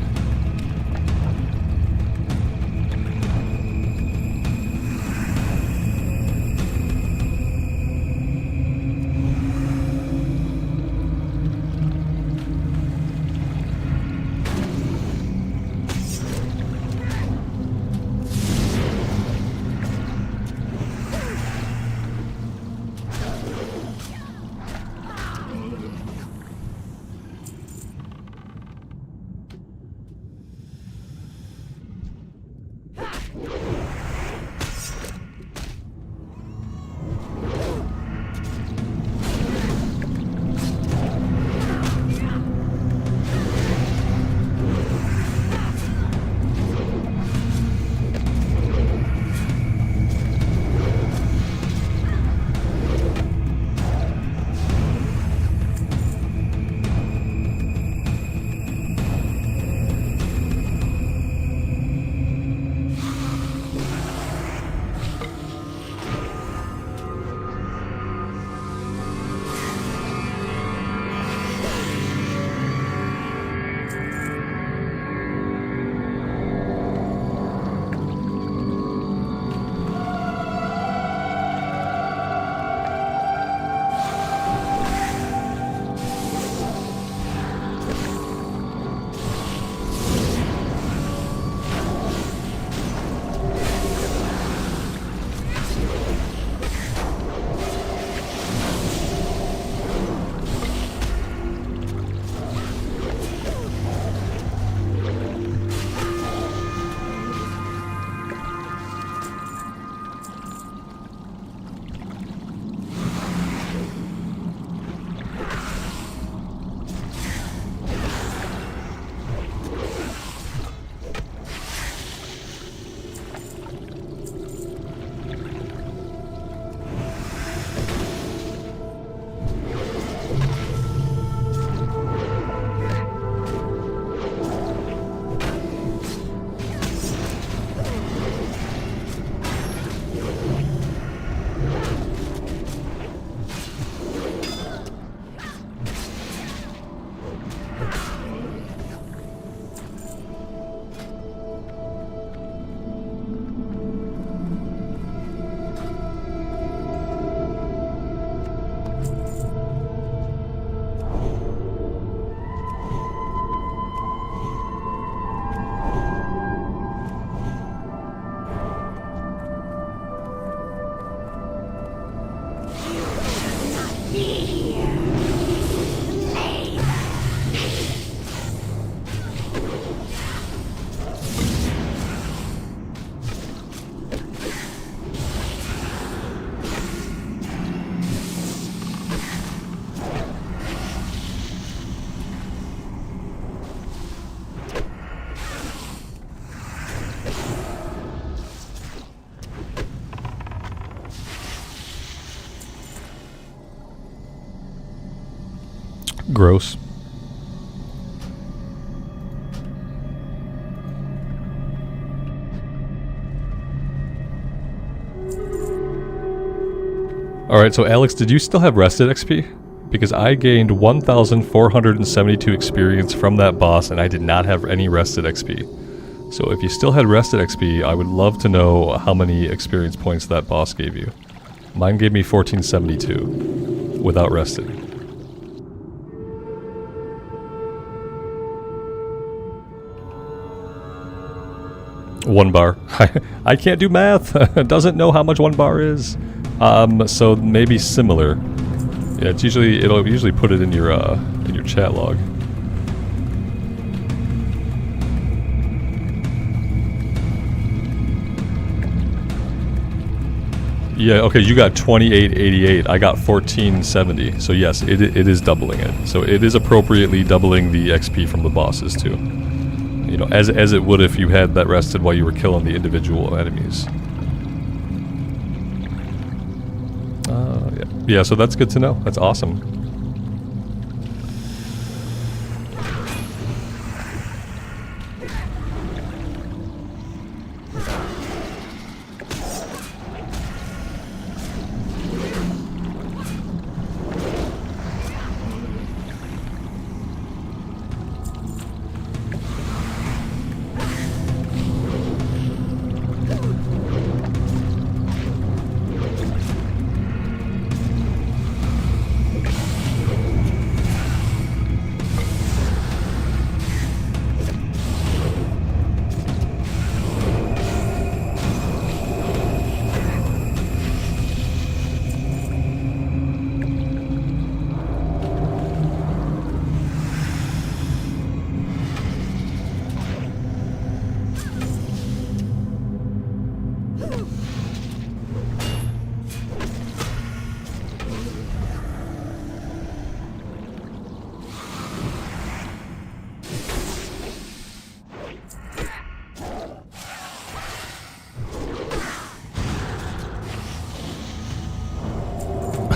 Gross. Alright, so Alex, did you still have rested XP? Because I gained 1,472 experience from that boss and I did not have any rested XP. So if you still had rested XP, I would love to know how many experience points that boss gave you. Mine gave me 1472 without rested. One bar. I can't do math. Doesn't know how much one bar is. So maybe similar. Yeah, it's usually it'll usually put it in your chat log. Yeah, okay, you got 2888. I got 1470. So yes, it is doubling it. So it is appropriately doubling the XP from the bosses too. You know, as it would if you had that rested while you were killing the individual enemies. Yeah, so that's good to know. That's awesome.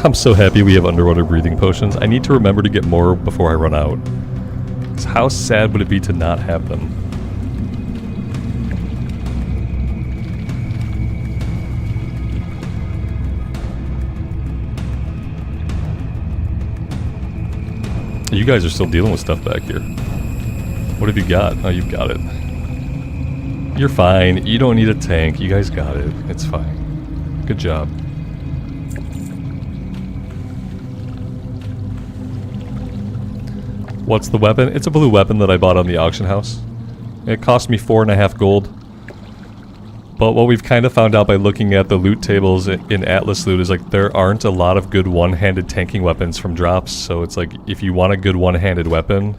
I'm so happy we have underwater breathing potions. I need to remember to get more before I run out. 'Cause how sad would it be to not have them? You guys are still dealing with stuff back here. What have you got? Oh, you've got it. You're fine. You don't need a tank. You guys got it. It's fine. Good job. What's the weapon? It's a blue weapon that I bought on the auction house. It cost me 4.5 gold. But what we've kind of found out by looking at the loot tables in Atlas loot is like there aren't a lot of good one-handed tanking weapons from drops. So it's like if you want a good one-handed weapon,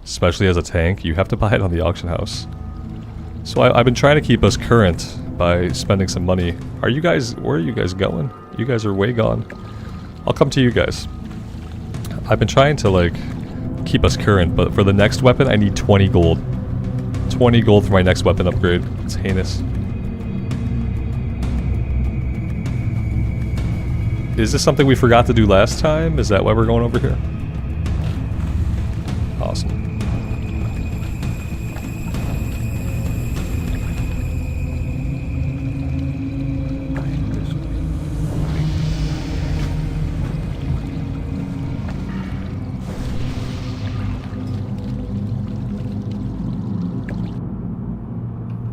especially as a tank, you have to buy it on the auction house. So I've been trying to keep us current by spending some money. Are you guys, where are you guys going? You guys are way gone. I'll come to you guys. I've been trying to like keep us current, but for the next weapon I need 20 gold. 20 gold for my next weapon upgrade. It's heinous. Is this something we forgot to do last time? Is that why we're going over here? Awesome.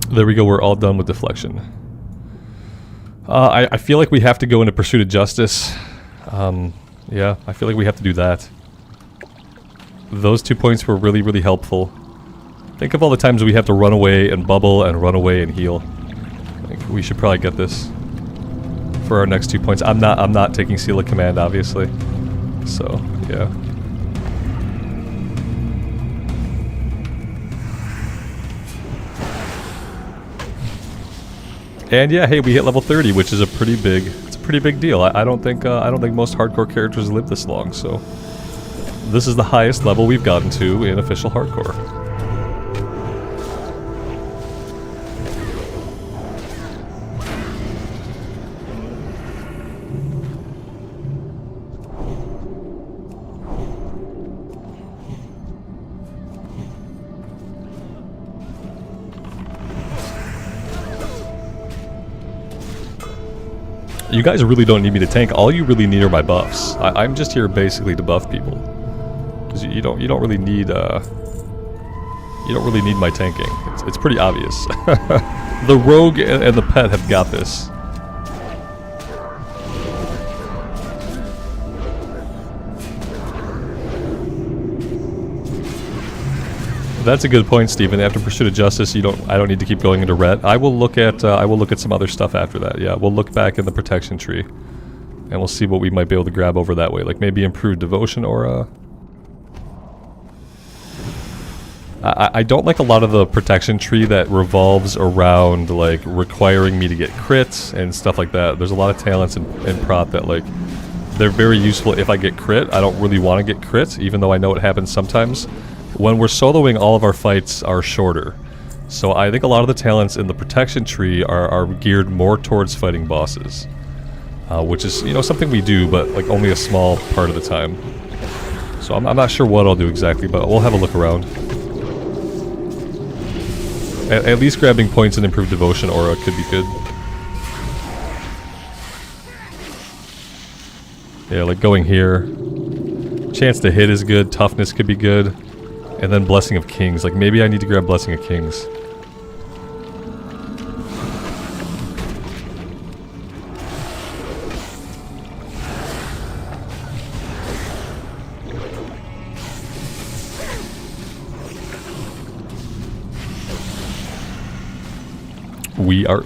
There we go, we're all done with deflection. I feel like we have to go into Pursuit of Justice. Yeah, I feel like we have to do that. Those 2 points were really, really helpful. Think of all the times we have to run away and bubble and run away and heal. I think we should probably get this for our next 2 points. I'm not taking Seal of Command, obviously. So, yeah. And yeah, hey, we hit level 30, which is a pretty big deal. I don't think most hardcore characters live this long, so this is the highest level we've gotten to in official hardcore. You guys really don't need me to tank. All you really need are my buffs. I'm just here basically to buff people. Because you don't really need my tanking. It's pretty obvious. The rogue and the pet have got this. That's a good point, Steven. After Pursuit of Justice, I don't need to keep going into red. I will look at some other stuff after that. Yeah, we'll look back in the protection tree, and we'll see what we might be able to grab over that way. Like maybe improved devotion aura. I don't like a lot of the protection tree that revolves around like requiring me to get crits and stuff like that. There's a lot of talents in prot that like they're very useful if I get crit. I don't really want to get crit, even though I know it happens sometimes. When we're soloing, all of our fights are shorter. So I think a lot of the talents in the protection tree are geared more towards fighting bosses. Which is, you know, something we do, but like only a small part of the time. So I'm not sure what I'll do exactly, but we'll have a look around. At least grabbing points and improved devotion aura could be good. Yeah, like going here. Chance to hit is good, toughness could be good. And then Blessing of Kings. Like, maybe I need to grab Blessing of Kings. We are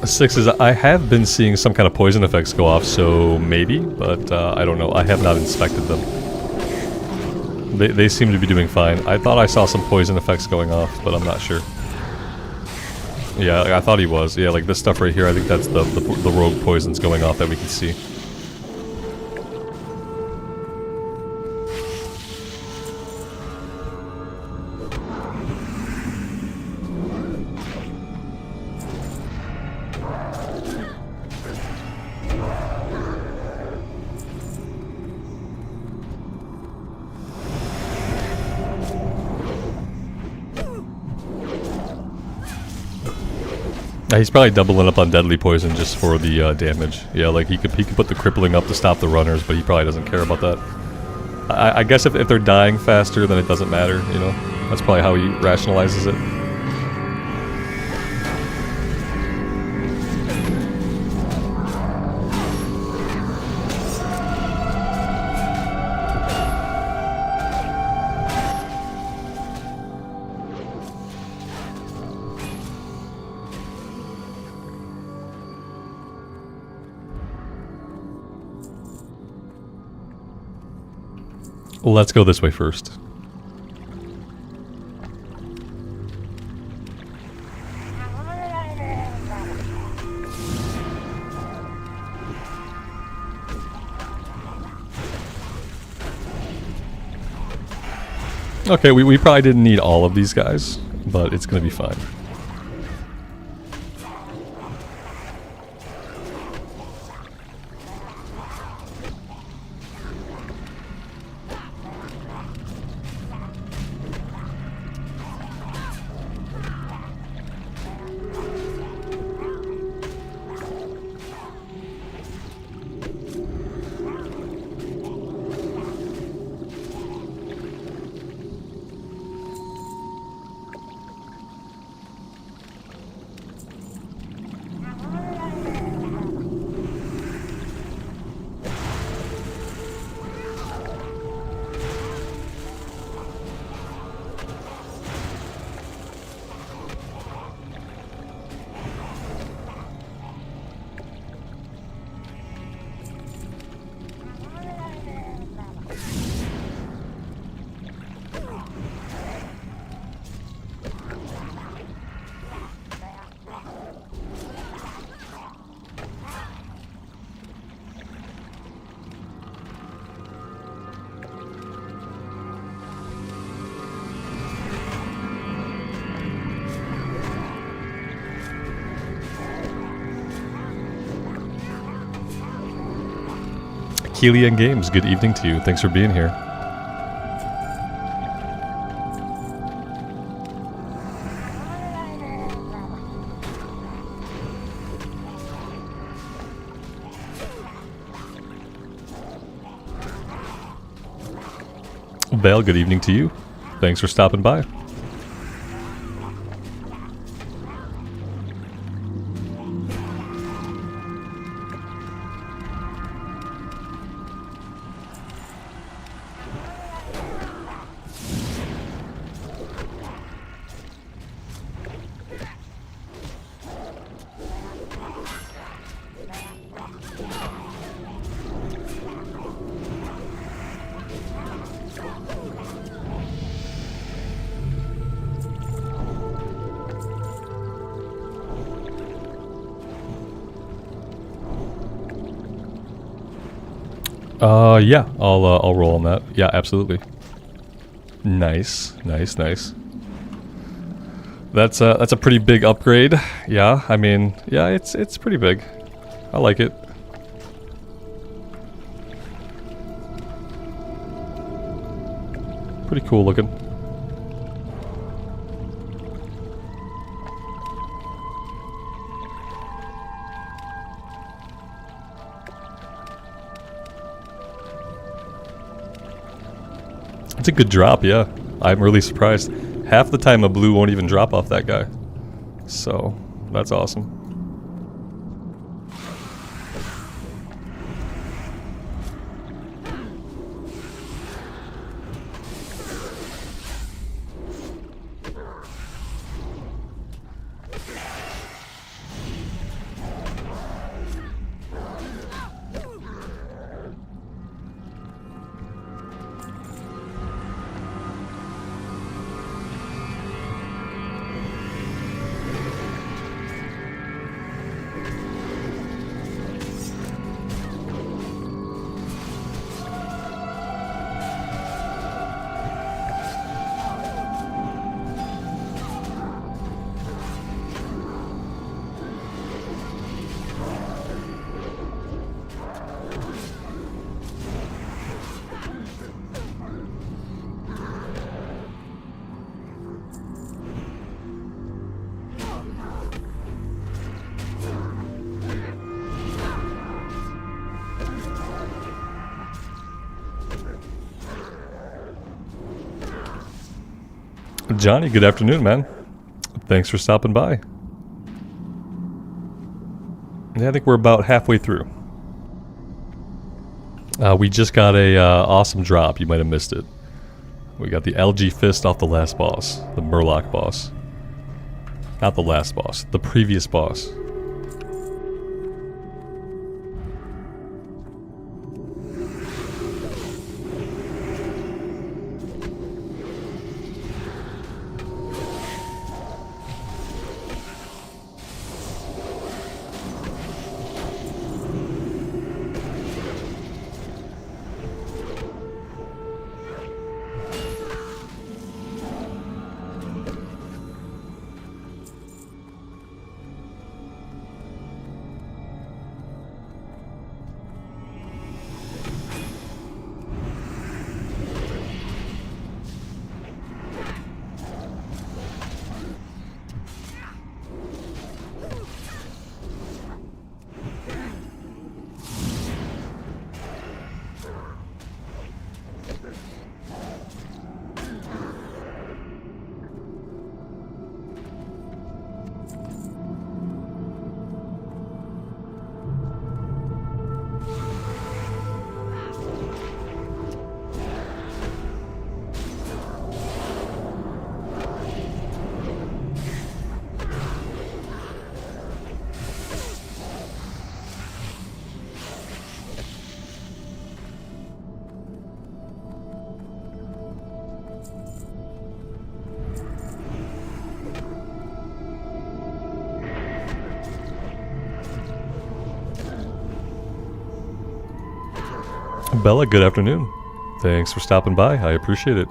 Sixes, I have been seeing some kind of poison effects go off, so maybe, but I don't know. I have not inspected them. They seem to be doing fine. I thought I saw some poison effects going off, but I'm not sure. Yeah, I thought he was. Yeah, like this stuff right here, I think that's the rogue poisons going off that we can see. He's probably doubling up on deadly poison just for the damage. Yeah, like he could put the crippling up to stop the runners, but he probably doesn't care about that. I guess if they're dying faster, then it doesn't matter, you know? That's probably how he rationalizes it. Let's go this way first. Okay, we probably didn't need all of these guys, but it's gonna be fine. Kelian Games, good evening to you. Thanks for being here. Bale, good evening to you. Thanks for stopping by. Yeah, I'll roll on that. Yeah, absolutely. Nice, nice, nice. That's a pretty big upgrade. Yeah, I mean, yeah, it's pretty big. I like it. Pretty cool looking. It's a good drop, yeah. I'm really surprised. Half the time a blue won't even drop off that guy. So, that's awesome. Johnny, good afternoon, man. Thanks for stopping by. Yeah, I think we're about halfway through. We just got a awesome drop. You might have missed it. We got the LG Fist off the last boss, the Murloc boss. Not the last boss, the previous boss. Bella, good afternoon. Thanks for stopping by. I appreciate it.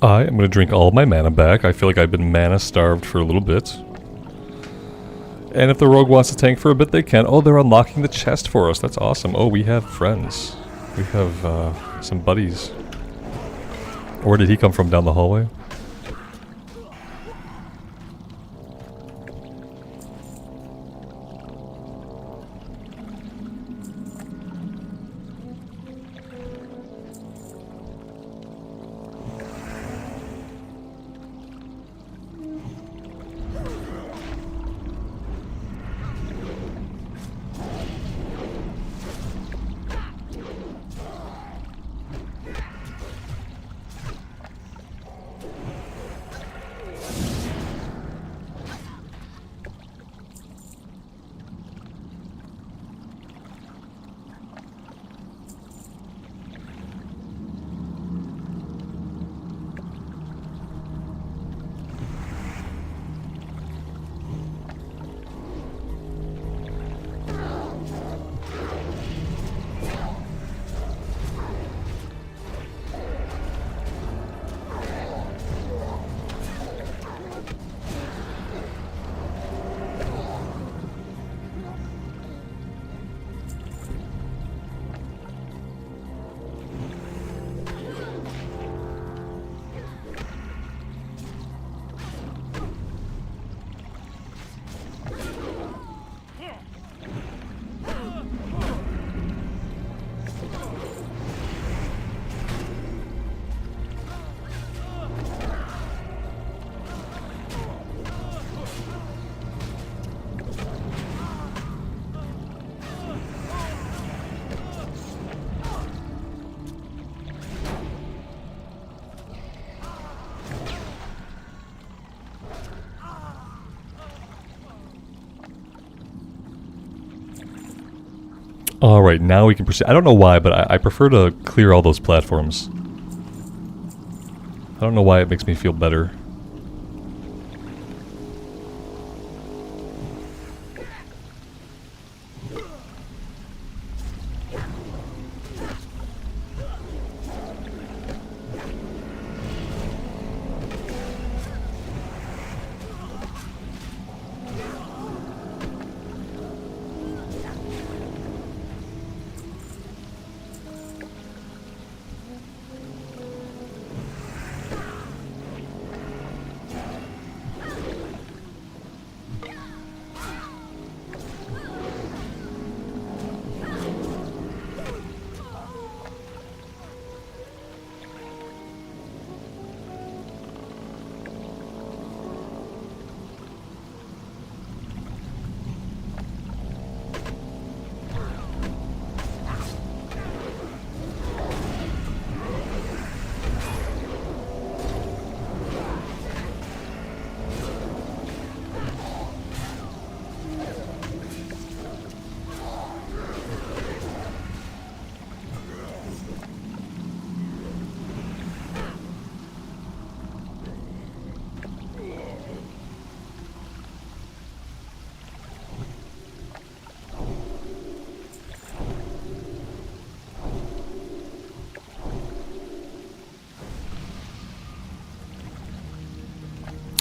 I am going to drink all of my mana back. I feel like I've been mana starved for a little bit. And if the rogue wants to tank for a bit, they can. Oh, they're unlocking the chest for us. That's awesome. Oh, we have friends. We have some buddies. Where did he come from? Down the hallway? Alright, now we can proceed. I don't know why, but I prefer to clear all those platforms. I don't know why it makes me feel better.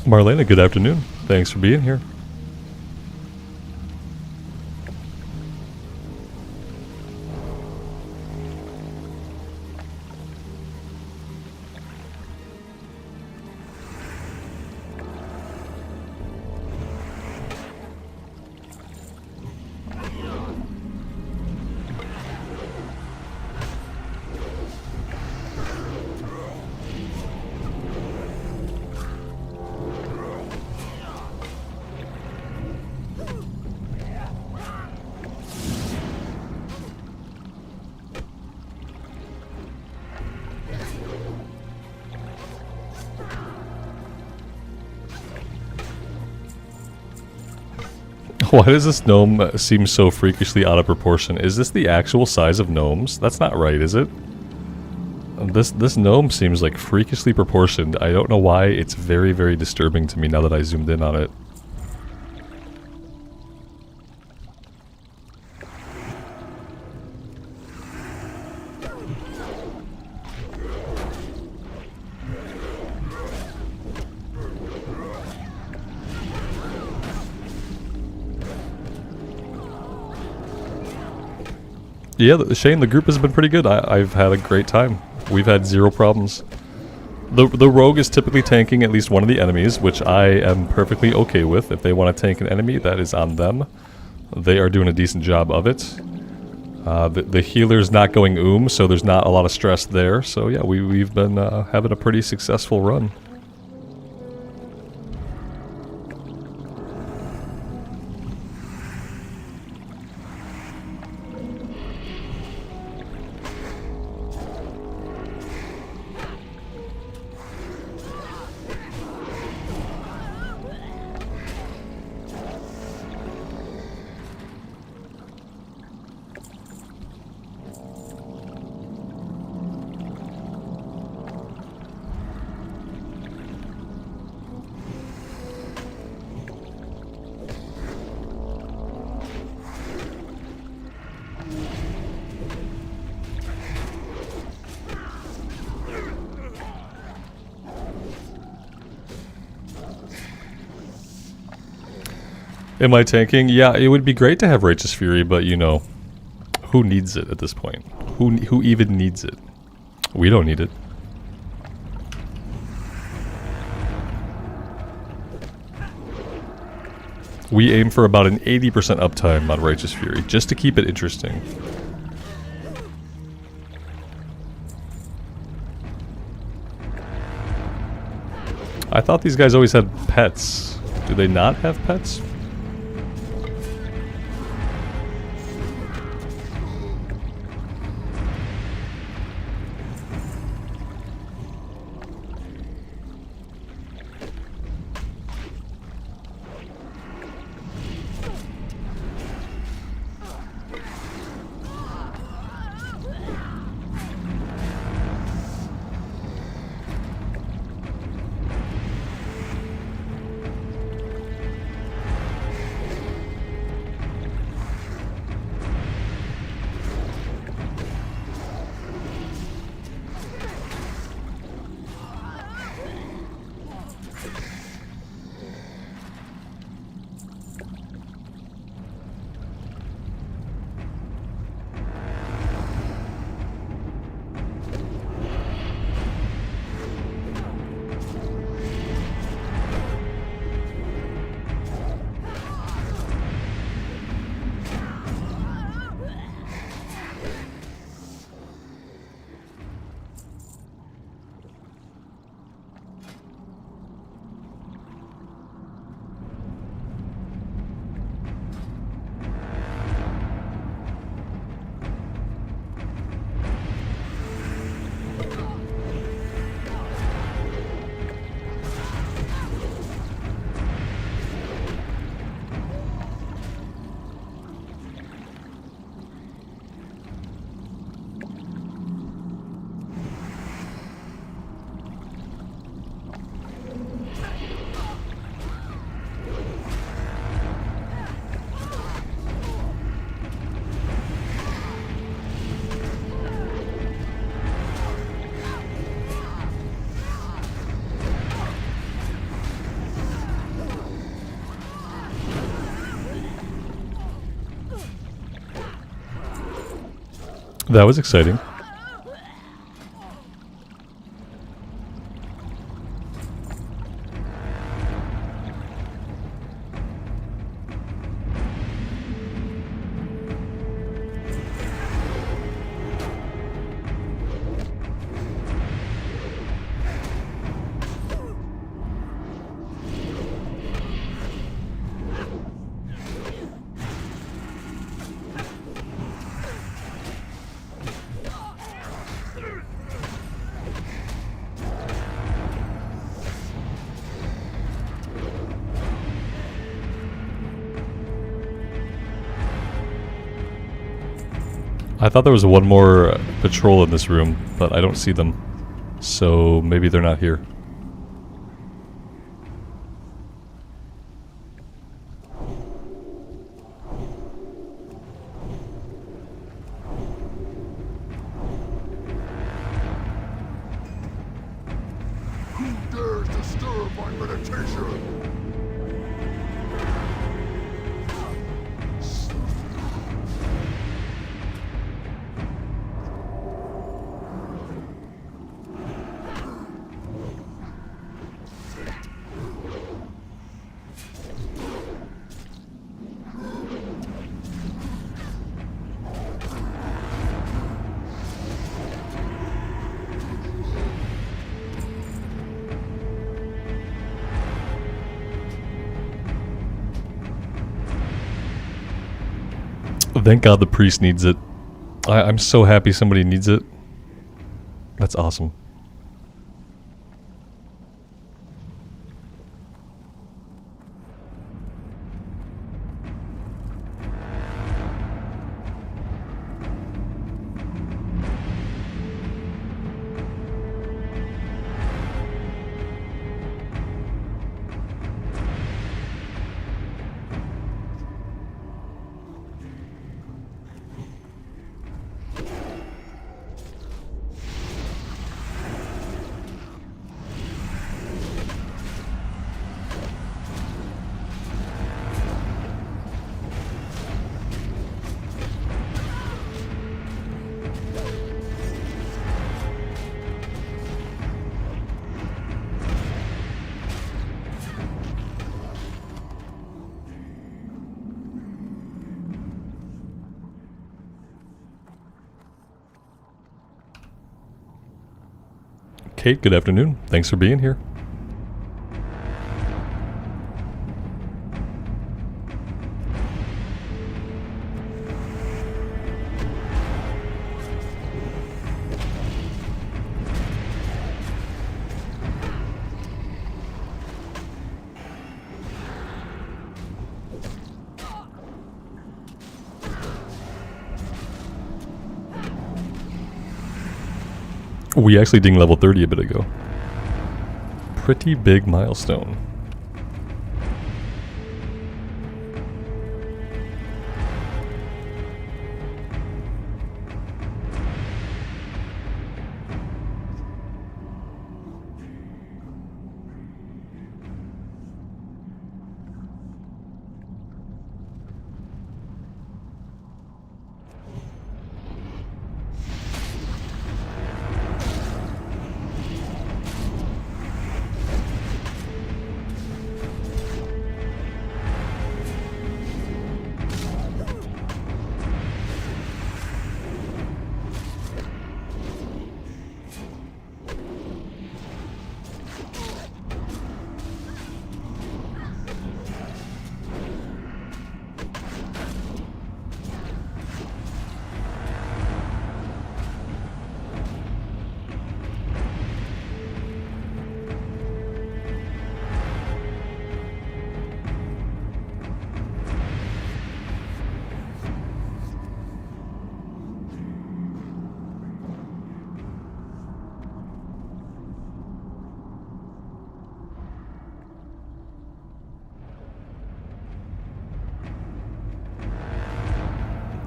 Marlena, good afternoon. Thanks for being here. Why does this gnome seem so freakishly out of proportion? Is this the actual size of gnomes? That's not right, is it? This gnome seems like freakishly proportioned. I don't know why. It's very, very disturbing to me now that I zoomed in on it. Yeah, Shane, the group has been pretty good. I've had a great time. We've had zero problems. The rogue is typically tanking at least one of the enemies, which I am perfectly okay with. If they want to tank an enemy, that is on them. They are doing a decent job of it. The healer's not going so there's not a lot of stress there. So yeah, we've been having a pretty successful run. Am I tanking? Yeah, it would be great to have Righteous Fury, but you know, who needs it at this point? Who even needs it? We don't need it. We aim for about an 80% uptime on Righteous Fury, just to keep it interesting. I thought these guys always had pets. Do they not have pets? That was exciting. I thought there was one more patrol in this room, but I don't see them. So maybe they're not here. Who dares disturb my meditation? Thank God the priest needs it. I'm so happy somebody needs it. That's awesome. Kate, good afternoon. Thanks for being here. We actually dinged level 30 a bit ago. Pretty big milestone.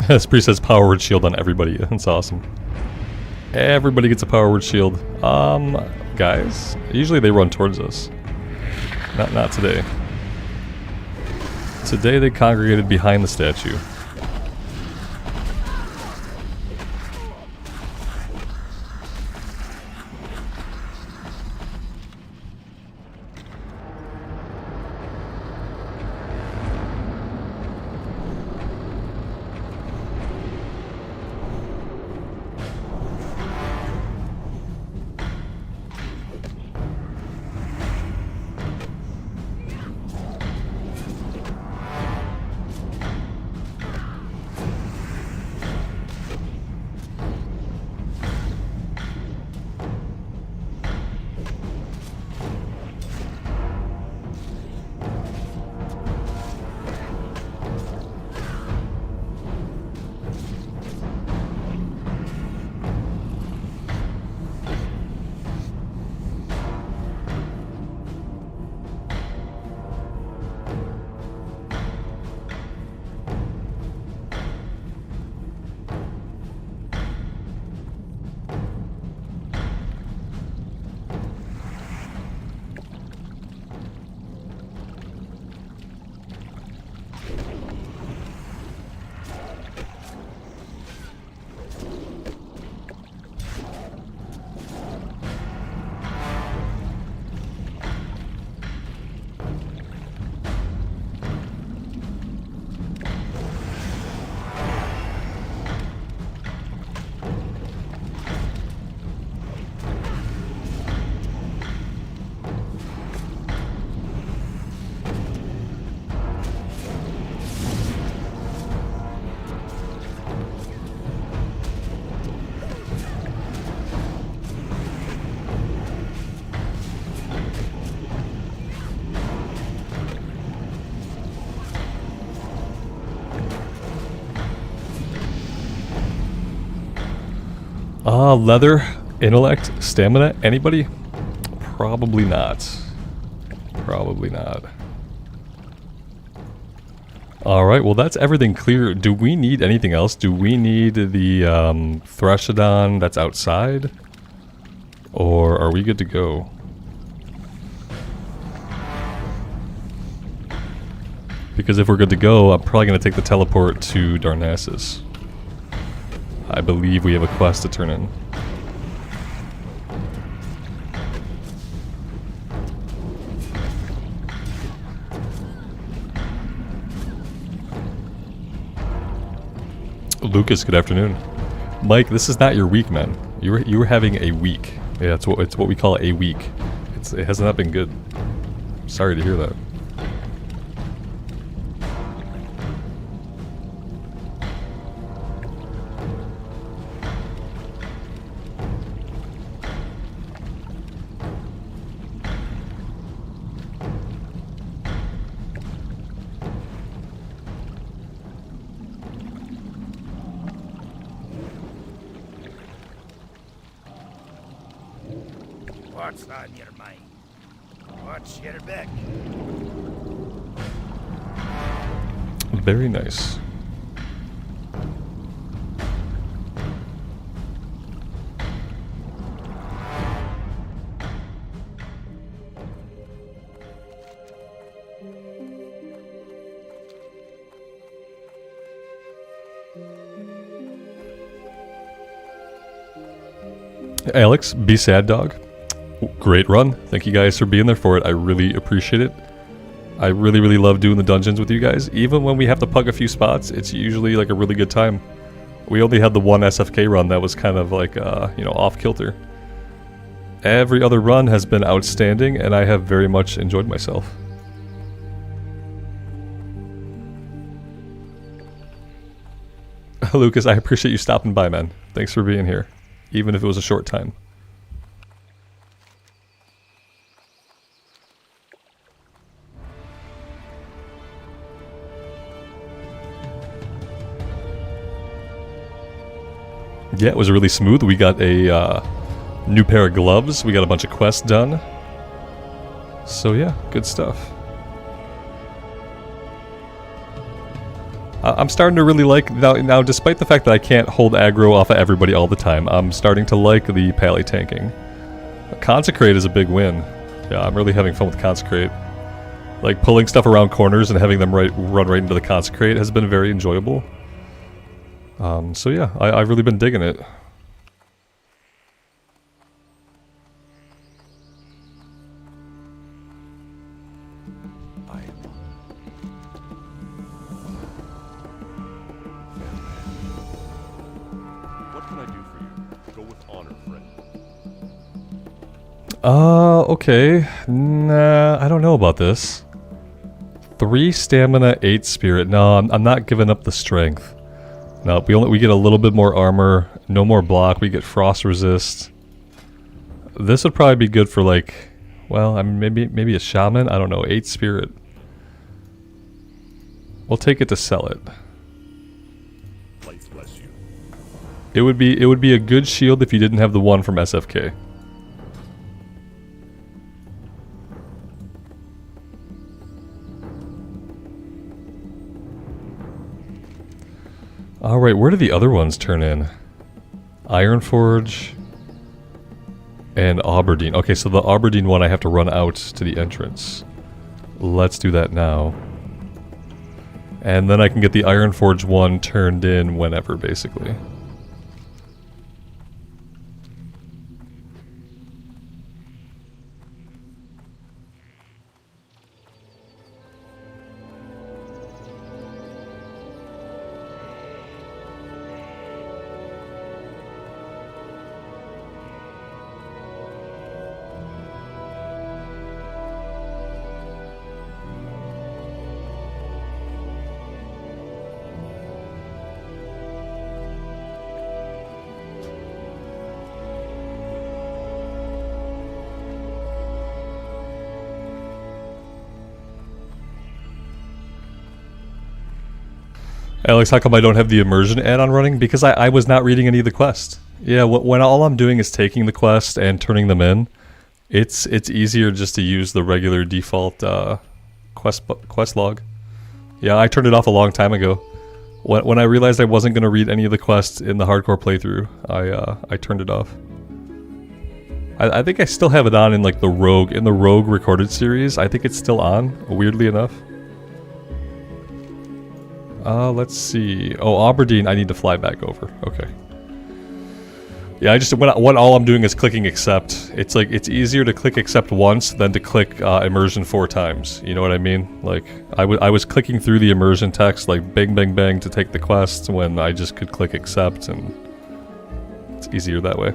This priest has power word shield on everybody. That's awesome. Everybody gets a power word shield. Guys, usually they run towards us. Not today. Today they congregated behind the statue. Leather, intellect, stamina, anybody? Probably not. Probably not. Alright, well that's everything clear. Do we need anything else? Do we need the Threshodon that's outside? Or are we good to go? Because if we're good to go, I'm probably going to take the teleport to Darnassus. I believe we have a quest to turn in. Lucas, good afternoon. Mike, this is not your week, man. You were having a week. Yeah, it's what we call a week. It has not been good. Sorry to hear that. What's on your mind? What's your back? Very nice. Alex, be sad dog. Great run. Thank you guys for being there for it. I really appreciate it. I really, really love doing the dungeons with you guys. Even when we have to pug a few spots, it's usually like a really good time. We only had the one SFK run that was kind of like, you know, off kilter. Every other run has been outstanding, and I have very much enjoyed myself. Lucas, I appreciate you stopping by, man. Thanks for being here, even if it was a short time. Yeah, it was really smooth. We got a new pair of gloves. We got a bunch of quests done. So yeah, good stuff. I'm starting to really like, now despite the fact that I can't hold aggro off of everybody all the time, I'm starting to like the pally tanking. Consecrate is a big win. Yeah, I'm really having fun with Consecrate. Like pulling stuff around corners and having them run right into the Consecrate has been very enjoyable. So yeah, I've really been digging it. What can I do for you? Go with honor, friend. Okay. Nah, I don't know about this. 3 stamina, 8 spirit. No, I'm not giving up the strength. No, we get a little bit more armor, no more block, we get frost resist. This would probably be good for like, well, I mean maybe a shaman, I don't know, 8 spirit. We'll take it to sell it. Life bless you. It would be a good shield if you didn't have the one from SFK. Alright, where do the other ones turn in? Ironforge and Aberdeen. Okay, so the Aberdeen one I have to run out to the entrance. Let's do that now. And then I can get the Ironforge one turned in whenever, basically. Alex, how come I don't have the Immersion add-on running? Because I was not reading any of the quests. Yeah, when all I'm doing is taking the quest and turning them in, it's easier just to use the regular default quest log. Yeah, I turned it off a long time ago. When I realized I wasn't going to read any of the quests in the hardcore playthrough, I turned it off. I think I still have it on in like the Rogue recorded series. I think it's still on, weirdly enough. Let's see. Oh, Aberdeen, I need to fly back over. Okay. Yeah, when all I'm doing is clicking accept, it's like, it's easier to click accept once than to click immersion 4 times. You know what I mean? Like, I was clicking through the immersion text, like bang, bang, bang to take the quest when I just could click accept, and it's easier that way.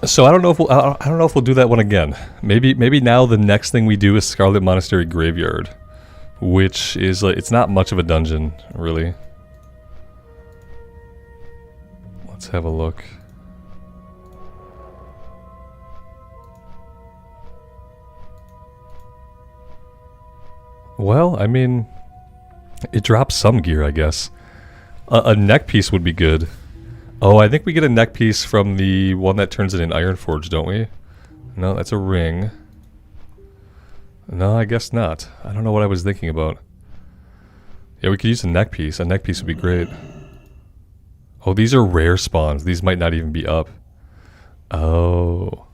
So I don't know if we'll do that one again. Maybe now the next thing we do is Scarlet Monastery Graveyard, which is like, it's not much of a dungeon really. Let's have a look. Well, I mean, it drops some gear, I guess. A neck piece would be good. Oh, I think we get a neck piece from the one that turns it in Ironforge, don't we? No, that's a ring. No, I guess not. I don't know what I was thinking about. Yeah, we could use a neck piece. A neck piece would be great. Oh, these are rare spawns. These might not even be up. Oh.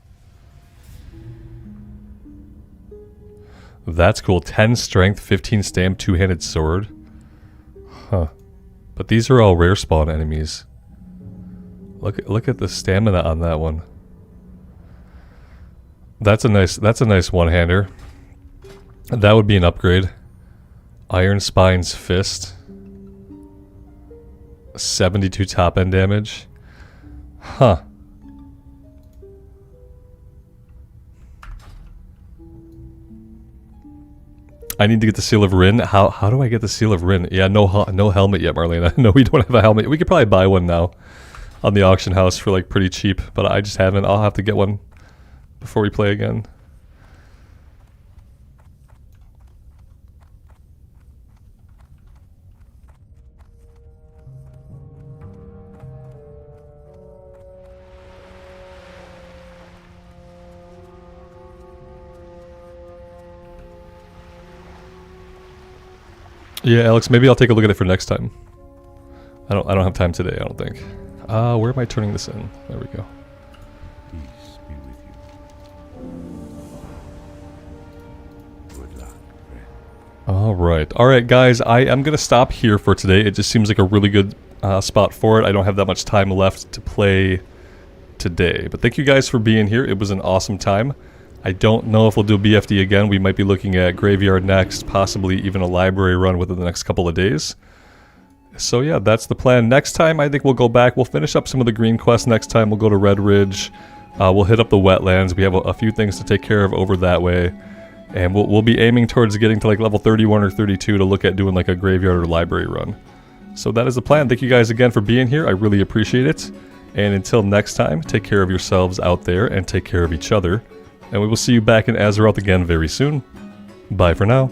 That's cool. 10 strength, 15 stam, 2-handed sword. Huh. But these are all rare spawn enemies. Look at the stamina on that one. That's a nice one-hander. That would be an upgrade. Iron Spine's Fist. 72 top end damage. Huh. I need to get the Seal of Rin. How do I get the Seal of Rin? Yeah, no helmet yet, Marlena. No, we don't have a helmet. We could probably buy one now on the auction house for like pretty cheap, but I just haven't. I'll have to get one before we play again. Yeah, Alex, maybe I'll take a look at it for next time. I don't have time today, I don't think. Where am I turning this in? There we go. Peace be with you. Good luck, friend. Alright guys, I am going to stop here for today. It just seems like a really good spot for it. I don't have that much time left to play today. But thank you guys for being here. It was an awesome time. I don't know if we'll do BFD again. We might be looking at Graveyard next, possibly even a library run within the next couple of days. So yeah, that's the plan. Next time, I think we'll go back. We'll finish up some of the green quests next time. We'll go to Red Ridge. We'll hit up the wetlands. We have a few things to take care of over that way. And we'll be aiming towards getting to like level 31 or 32 to look at doing like a graveyard or library run. So that is the plan. Thank you guys again for being here. I really appreciate it. And until next time, take care of yourselves out there and take care of each other. And we will see you back in Azeroth again very soon. Bye for now.